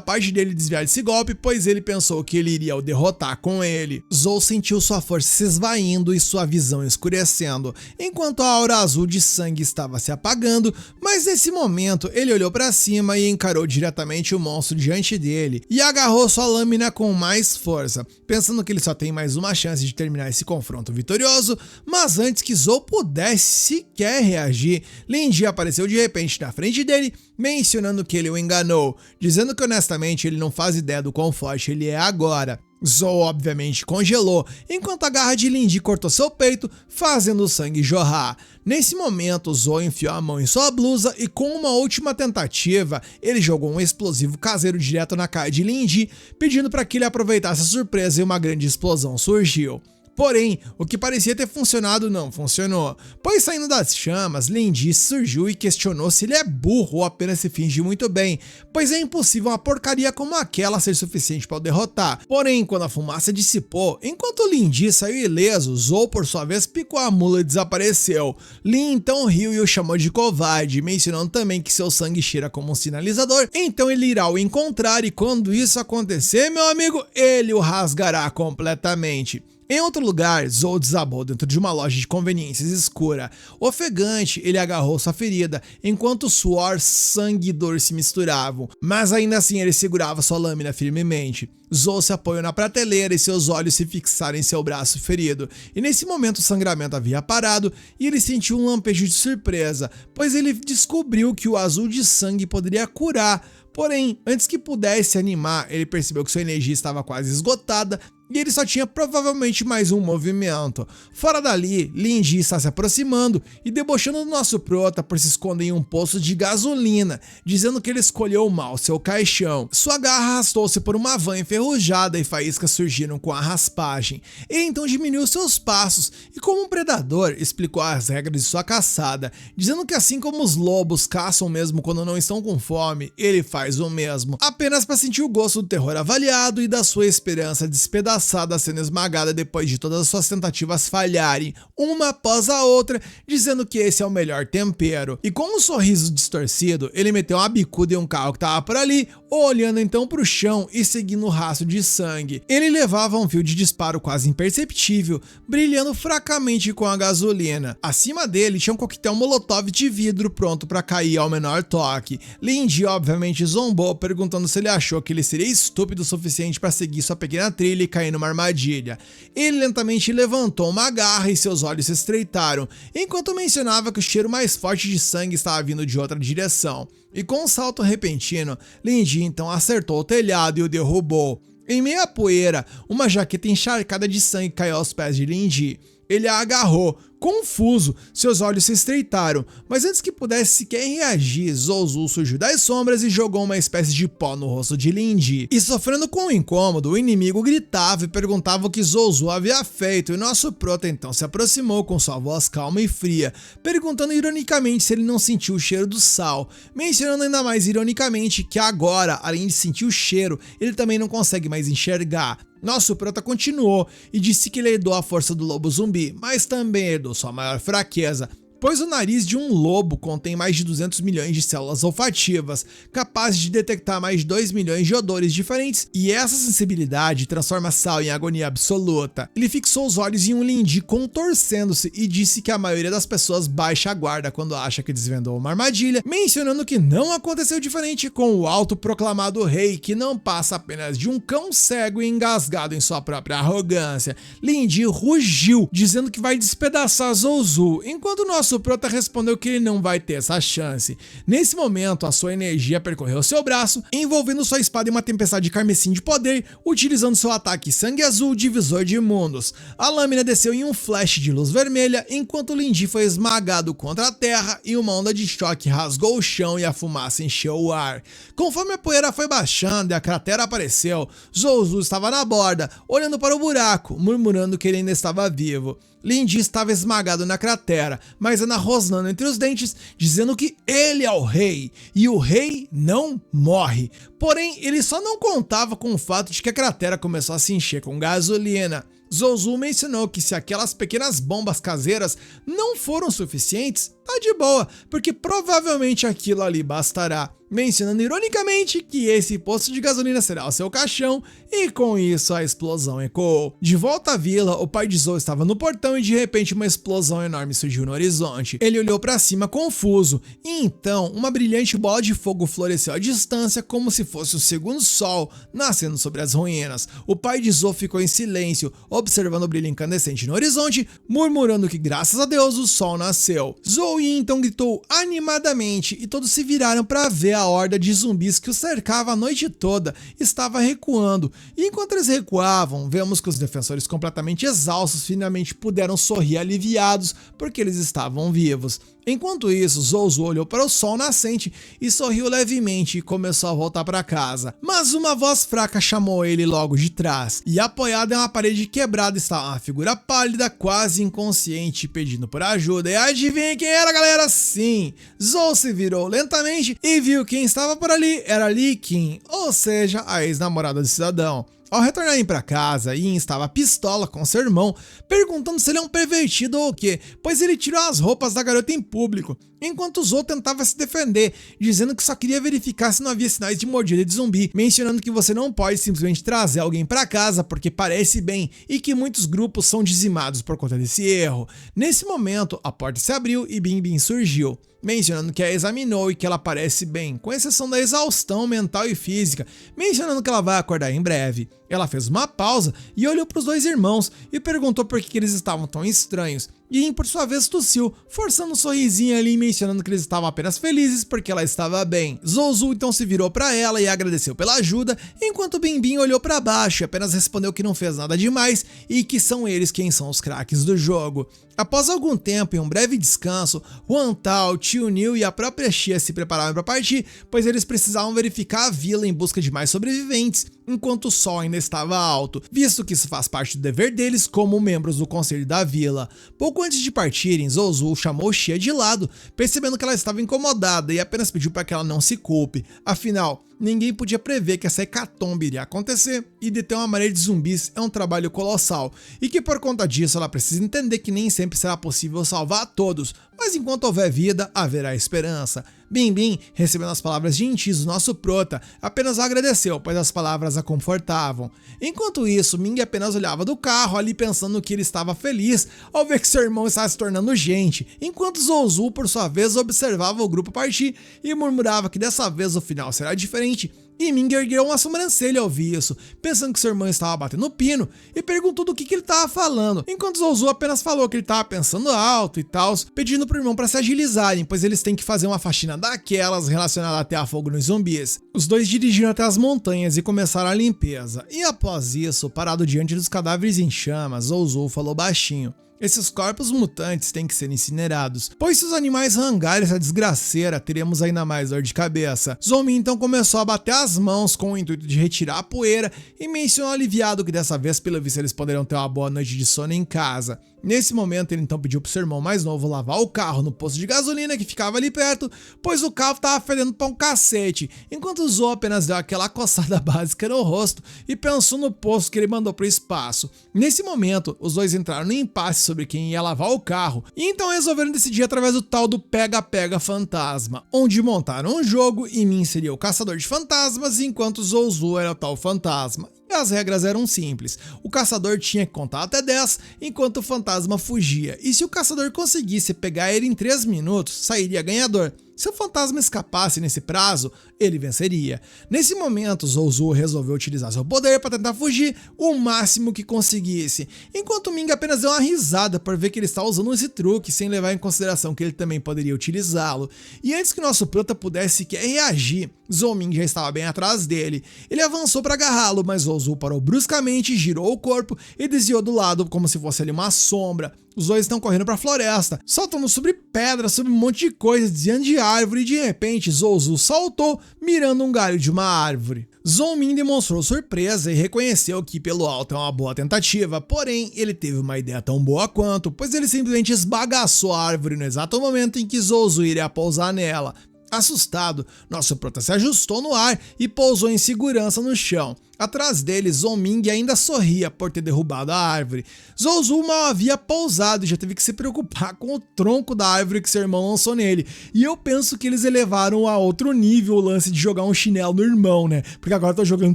parte dele desviar desse golpe, pois ele pensou que ele iria o derrotar com ele. Zou sentiu sua força se esvaindo e sua visão escurecendo, enquanto a aura azul de sangue estava se apagando, mas nesse momento ele olhou para cima e encarou diretamente o monstro diante dele e agarrou sua lâmina com mais força, pensando que ele só tem mais uma chance de terminar esse confronto vitorioso, mas antes que Zou pudesse sequer reagir, Lin Di apareceu de repente na frente dele, mencionando que ele o enganou, dizendo que honestamente ele não faz ideia do quão forte ele é agora. Zou obviamente congelou, enquanto a garra de Lin Di cortou seu peito, fazendo o sangue jorrar. Nesse momento, Zou enfiou a mão em sua blusa e com uma última tentativa, ele jogou um explosivo caseiro direto na cara de Lin Di, pedindo para que ele aproveitasse a surpresa e uma grande explosão surgiu. Porém, o que parecia ter funcionado não funcionou, pois saindo das chamas, Lin Di surgiu e questionou se ele é burro ou apenas se finge muito bem, pois é impossível uma porcaria como aquela ser suficiente para o derrotar. Porém, quando a fumaça dissipou, enquanto Lin Di saiu ileso, Zou por sua vez picou a mula e desapareceu. Lin então riu e o chamou de covarde, mencionando também que seu sangue cheira como um sinalizador, então ele irá o encontrar e quando isso acontecer, meu amigo, ele o rasgará completamente. Em outro lugar, Zou desabou dentro de uma loja de conveniências escura. Ofegante, ele agarrou sua ferida, enquanto suor, sangue e dor se misturavam, mas ainda assim ele segurava sua lâmina firmemente. Zou se apoiou na prateleira e seus olhos se fixaram em seu braço ferido, e nesse momento o sangramento havia parado e ele sentiu um lampejo de surpresa, pois ele descobriu que o azul de sangue poderia curar. Porém, antes que pudesse animar, ele percebeu que sua energia estava quase esgotada e ele só tinha provavelmente mais um movimento. Fora dali, Lin Di está se aproximando e debochando do nosso prota por se esconder em um poço de gasolina, dizendo que ele escolheu mal seu caixão. Sua garra arrastou-se por uma van enferrujada e faíscas surgiram com a raspagem. Ele então diminuiu seus passos e, como um predador, explicou as regras de sua caçada, dizendo que assim como os lobos caçam mesmo quando não estão com fome, ele faz o mesmo, apenas para sentir o gosto do terror avaliado e da sua esperança despedaçada sendo esmagada depois de todas as suas tentativas falharem, uma após a outra, dizendo que esse é o melhor tempero. E com um sorriso distorcido, ele meteu uma bicuda em um carro que estava por ali, olhando então para o chão e seguindo o rastro de sangue. Ele levava um fio de disparo quase imperceptível, brilhando fracamente com a gasolina. Acima dele tinha um coquetel molotov de vidro pronto para cair ao menor toque. Lin Di obviamente zombou, perguntando se ele achou que ele seria estúpido o suficiente para seguir sua pequena trilha e cair numa armadilha. Ele lentamente levantou uma garra e seus olhos se estreitaram, enquanto mencionava que o cheiro mais forte de sangue estava vindo de outra direção. E com um salto repentino, Lin Di então acertou o telhado e o derrubou. Em meio à poeira, uma jaqueta encharcada de sangue caiu aos pés de Lin Di. Ele a agarrou. Confuso, seus olhos se estreitaram, mas antes que pudesse sequer reagir, Zouzou surgiu das sombras e jogou uma espécie de pó no rosto de Lin Di. E sofrendo com o incômodo, o inimigo gritava e perguntava o que Zouzou havia feito, e nosso prota então se aproximou com sua voz calma e fria, perguntando ironicamente se ele não sentiu o cheiro do sal, mencionando ainda mais ironicamente que agora, além de sentir o cheiro, ele também não consegue mais enxergar. Nosso prota continuou e disse que ele herdou a força do lobo zumbi, mas também herdou sua maior fraqueza, pois o nariz de um lobo contém mais de 200 milhões de células olfativas, capazes de detectar mais de 2 milhões de odores diferentes, e essa sensibilidade transforma Sal em agonia absoluta. Ele fixou os olhos em um Lin Di contorcendo-se e disse que a maioria das pessoas baixa a guarda quando acha que desvendou uma armadilha, mencionando que não aconteceu diferente com o autoproclamado rei, que não passa apenas de um cão cego e engasgado em sua própria arrogância. Lin Di rugiu, dizendo que vai despedaçar Zouzou, enquanto nosso nosso prota respondeu que ele não vai ter essa chance. Nesse momento, a sua energia percorreu seu braço, envolvendo sua espada em uma tempestade carmesim de poder, utilizando seu ataque sangue azul divisor de mundos. A lâmina desceu em um flash de luz vermelha, enquanto Lin Di foi esmagado contra a terra e uma onda de choque rasgou o chão e a fumaça encheu o ar. Conforme a poeira foi baixando e a cratera apareceu, Zhou Zu estava na borda, olhando para o buraco, murmurando que ele ainda estava vivo. Lin Di estava esmagado na cratera, mas Ana rosnando entre os dentes, dizendo que ele é o rei, e o rei não morre. Porém, ele só não contava com o fato de que a cratera começou a se encher com gasolina. Zhou Zu mencionou que se aquelas pequenas bombas caseiras não foram suficientes, tá de boa, porque provavelmente aquilo ali bastará, mencionando ironicamente que esse posto de gasolina será o seu caixão, e com isso a explosão ecoou. De volta à vila, o pai de Zhou estava no portão e de repente uma explosão enorme surgiu no horizonte. Ele olhou para cima confuso, e então uma brilhante bola de fogo floresceu à distância como se fosse o segundo sol nascendo sobre as ruínas. O pai de Zhou ficou em silêncio, observando o brilho incandescente no horizonte, murmurando que graças a Deus o sol nasceu. Zhou Yin então gritou animadamente e todos se viraram para ver a horda de zumbis que o cercava a noite toda estava recuando. E enquanto eles recuavam, vemos que os defensores completamente exaustos finalmente puderam sorrir aliviados porque eles estavam vivos. Enquanto isso, Zhou Zu olhou para o sol nascente e sorriu levemente e começou a voltar para casa. Mas uma voz fraca chamou ele logo de trás, e apoiado em uma parede quebrada estava uma figura pálida, quase inconsciente, pedindo por ajuda. E adivinha quem era, galera? Sim! Zhou se virou lentamente e viu quem estava por ali era Li Qin, ou seja, a ex-namorada do cidadão. Ao retornarem para casa, Yin estava pistola com seu irmão, perguntando se ele é um pervertido ou o quê, pois ele tirou as roupas da garota em público, enquanto Zhou tentava se defender, dizendo que só queria verificar se não havia sinais de mordida de zumbi, mencionando que você não pode simplesmente trazer alguém para casa porque parece bem e que muitos grupos são dizimados por conta desse erro. Nesse momento, a porta se abriu e Bin Bin surgiu, mencionando que a examinou e que ela parece bem, com exceção da exaustão mental e física, mencionando que ela vai acordar em breve. Ela fez uma pausa e olhou para os dois irmãos e perguntou por que eles estavam tão estranhos. Yin, por sua vez, tossiu, forçando um sorrisinho ali, mencionando que eles estavam apenas felizes porque ela estava bem. Zhou Zu então se virou para ela e agradeceu pela ajuda, enquanto Bin Bin olhou para baixo e apenas respondeu que não fez nada demais e que são eles quem são os craques do jogo. Após algum tempo e um breve descanso, Huan Tao, Tio Niu e a própria Xia se prepararam para partir, pois eles precisavam verificar a vila em busca de mais sobreviventes, enquanto o sol ainda estava alto, visto que isso faz parte do dever deles como membros do conselho da vila. Pouco antes de partirem, Zhou Zu chamou Xia de lado, percebendo que ela estava incomodada e apenas pediu para que ela não se culpe. Afinal, ninguém podia prever que essa hecatombe iria acontecer, e deter uma maré de zumbis é um trabalho colossal, e que por conta disso ela precisa entender que nem sempre será possível salvar a todos, mas enquanto houver vida, haverá esperança. Bin Bin, recebendo as palavras gentis do nosso prota, apenas agradeceu, pois as palavras a confortavam. Enquanto isso, Ming apenas olhava do carro, ali pensando que ele estava feliz ao ver que seu irmão estava se tornando gente, enquanto Zhou Zu, por sua vez, observava o grupo partir e murmurava que dessa vez o final será diferente. E Ming ergueu uma sobrancelha ao ouvir isso, pensando que seu irmão estava batendo pino, e perguntou do que ele estava falando, enquanto Zhou Zu apenas falou que ele estava pensando alto e tal, pedindo pro irmão para se agilizarem, pois eles têm que fazer uma faxina daquelas relacionada até a fogo nos zumbis. Os dois dirigiram até as montanhas e começaram a limpeza, e após isso, parado diante dos cadáveres em chamas, Zhou Zu falou baixinho: esses corpos mutantes têm que ser incinerados, pois se os animais rangarem essa desgraceira, teremos ainda mais dor de cabeça. Zhou Min então começou a bater as mãos com o intuito de retirar a poeira e mencionou aliviado que dessa vez, pelo visto, eles poderiam ter uma boa noite de sono em casa. Nesse momento, ele então pediu pro seu irmão mais novo lavar o carro no posto de gasolina que ficava ali perto, pois o carro tava fedendo pra um cacete, enquanto Zhou apenas deu aquela coçada básica no rosto e pensou no posto que ele mandou pro espaço. Nesse momento, os dois entraram no impasse sobre quem ia lavar o carro, e então resolveram decidir através do tal do pega-pega fantasma, onde montaram um jogo e Min seria o caçador de fantasmas, enquanto Zhou Zu era o tal fantasma. As regras eram simples, o caçador tinha que contar até 10 enquanto o fantasma fugia, e se o caçador conseguisse pegar ele em 3 minutos, sairia ganhador. Se o fantasma escapasse nesse prazo, ele venceria. Nesse momento, Zouzou resolveu utilizar seu poder para tentar fugir o máximo que conseguisse, enquanto Ming apenas deu uma risada por ver que ele está usando esse truque sem levar em consideração que ele também poderia utilizá-lo. E antes que nosso prota pudesse sequer reagir, Zou Ming já estava bem atrás dele. Ele avançou para agarrá-lo, mas Zouzou parou bruscamente, girou o corpo e desviou do lado como se fosse ali uma sombra. Os dois estão correndo para a floresta, saltando sobre pedras, sobre um monte de coisa, desviando de árvore, e de repente Zouzou saltou, mirando um galho de uma árvore. Zou Ming demonstrou surpresa e reconheceu que pelo alto é uma boa tentativa, porém ele teve uma ideia tão boa quanto, pois ele simplesmente esbagaçou a árvore no exato momento em que Zouzou iria pousar nela. Assustado, nosso prota se ajustou no ar e pousou em segurança no chão. Atrás dele, Zou Ming ainda sorria por ter derrubado a árvore. Zouzou mal havia pousado e já teve que se preocupar com o tronco da árvore que seu irmão lançou nele. E eu penso que eles elevaram a outro nível o lance de jogar um chinelo no irmão, né? Porque agora tá jogando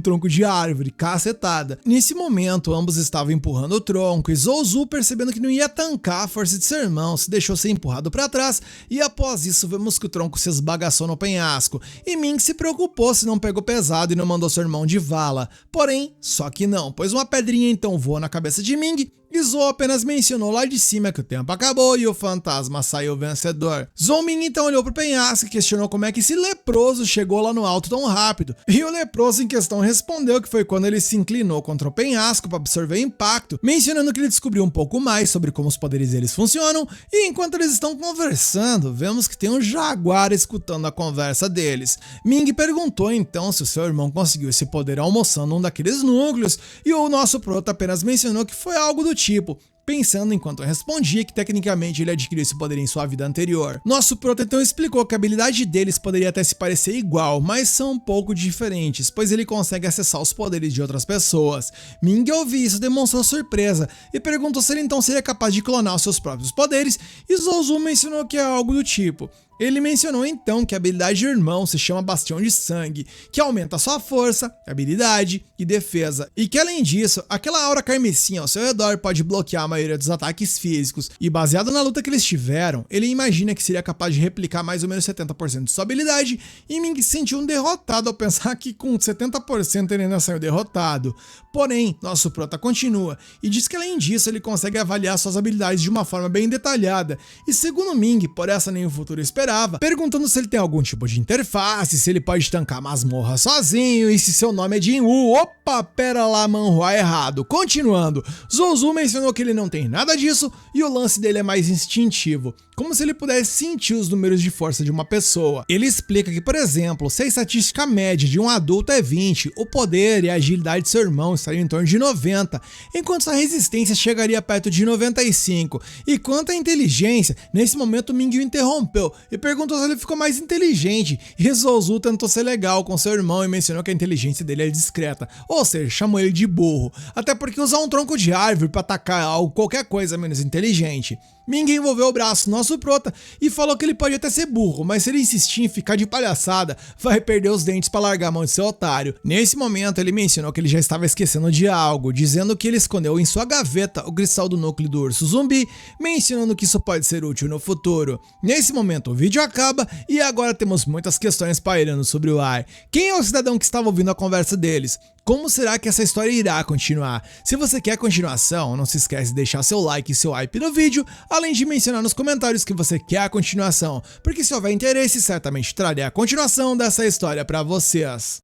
tronco de árvore, cacetada. Nesse momento, ambos estavam empurrando o tronco e Zouzou, percebendo que não ia tancar a força de seu irmão, se deixou ser empurrado para trás e após isso vemos que o tronco se esbagaçou no penhasco. E Ming se preocupou se não pegou pesado e não mandou seu irmão de vala. Porém, só que não, pois uma pedrinha então voou na cabeça de Ming e Zou apenas mencionou lá de cima que o tempo acabou e o fantasma saiu vencedor. Zou Ming então olhou pro penhasco e questionou como é que esse leproso chegou lá no alto tão rápido. E o leproso em questão respondeu que foi quando ele se inclinou contra o penhasco para absorver o impacto, mencionando que ele descobriu um pouco mais sobre como os poderes deles funcionam, e enquanto eles estão conversando, vemos que tem um jaguar escutando a conversa deles. Ming perguntou então se o seu irmão conseguiu esse poder almoçando um daqueles núcleos, e o nosso prota apenas mencionou que foi algo do tipo, pensando enquanto respondia que tecnicamente ele adquiriu esse poder em sua vida anterior. Nosso prota então explicou que a habilidade deles poderia até se parecer igual, mas são um pouco diferentes, pois ele consegue acessar os poderes de outras pessoas. Ming ao ouvir isso demonstrou surpresa e perguntou se ele então seria capaz de clonar os seus próprios poderes, e Zouzou mencionou que é algo do tipo. Ele mencionou então que a habilidade de irmão se chama Bastião de Sangue, que aumenta sua força, habilidade e defesa, e que além disso, aquela aura carmesim ao seu redor pode bloquear a maioria dos ataques físicos, e baseado na luta que eles tiveram, ele imagina que seria capaz de replicar mais ou menos 70% de sua habilidade, e Ming se sentiu um derrotado ao pensar que com 70% ele ainda saiu derrotado. Porém, nosso prota continua, e diz que além disso ele consegue avaliar suas habilidades de uma forma bem detalhada, e segundo Ming, por essa nem o futuro esperava, perguntando se ele tem algum tipo de interface, se ele pode tancar masmorra sozinho e se seu nome é Jinwoo. Opa, pera lá, manhua errado. Continuando, Zouzou mencionou que ele não tem nada disso e o lance dele é mais instintivo, como se ele pudesse sentir os números de força de uma pessoa. Ele explica que, por exemplo, se a estatística média de um adulto é 20, o poder e a agilidade de seu irmão estariam em torno de 90, enquanto sua resistência chegaria perto de 95. E quanto à inteligência, nesse momento Ming o interrompeu e perguntou se ele ficou mais inteligente, e Zouzou tentou ser legal com seu irmão e mencionou que a inteligência dele é discreta, ou seja, chamou ele de burro, até porque usar um tronco de árvore para atacar algo, qualquer coisa menos inteligente. Ming envolveu o braço nosso prota e falou que ele pode até ser burro, mas se ele insistir em ficar de palhaçada, vai perder os dentes para largar a mão de seu otário. Nesse momento ele mencionou que ele já estava esquecendo de algo, dizendo que ele escondeu em sua gaveta o cristal do núcleo do urso zumbi, mencionando que isso pode ser útil no futuro. Nesse momento o vídeo acaba e agora temos muitas questões pairando sobre o ar. Quem é o cidadão que estava ouvindo a conversa deles? Como será que essa história irá continuar? Se você quer continuação, não se esquece de deixar seu like e seu hype no vídeo, além de mencionar nos comentários que você quer a continuação, porque se houver interesse, certamente trarei a continuação dessa história para vocês.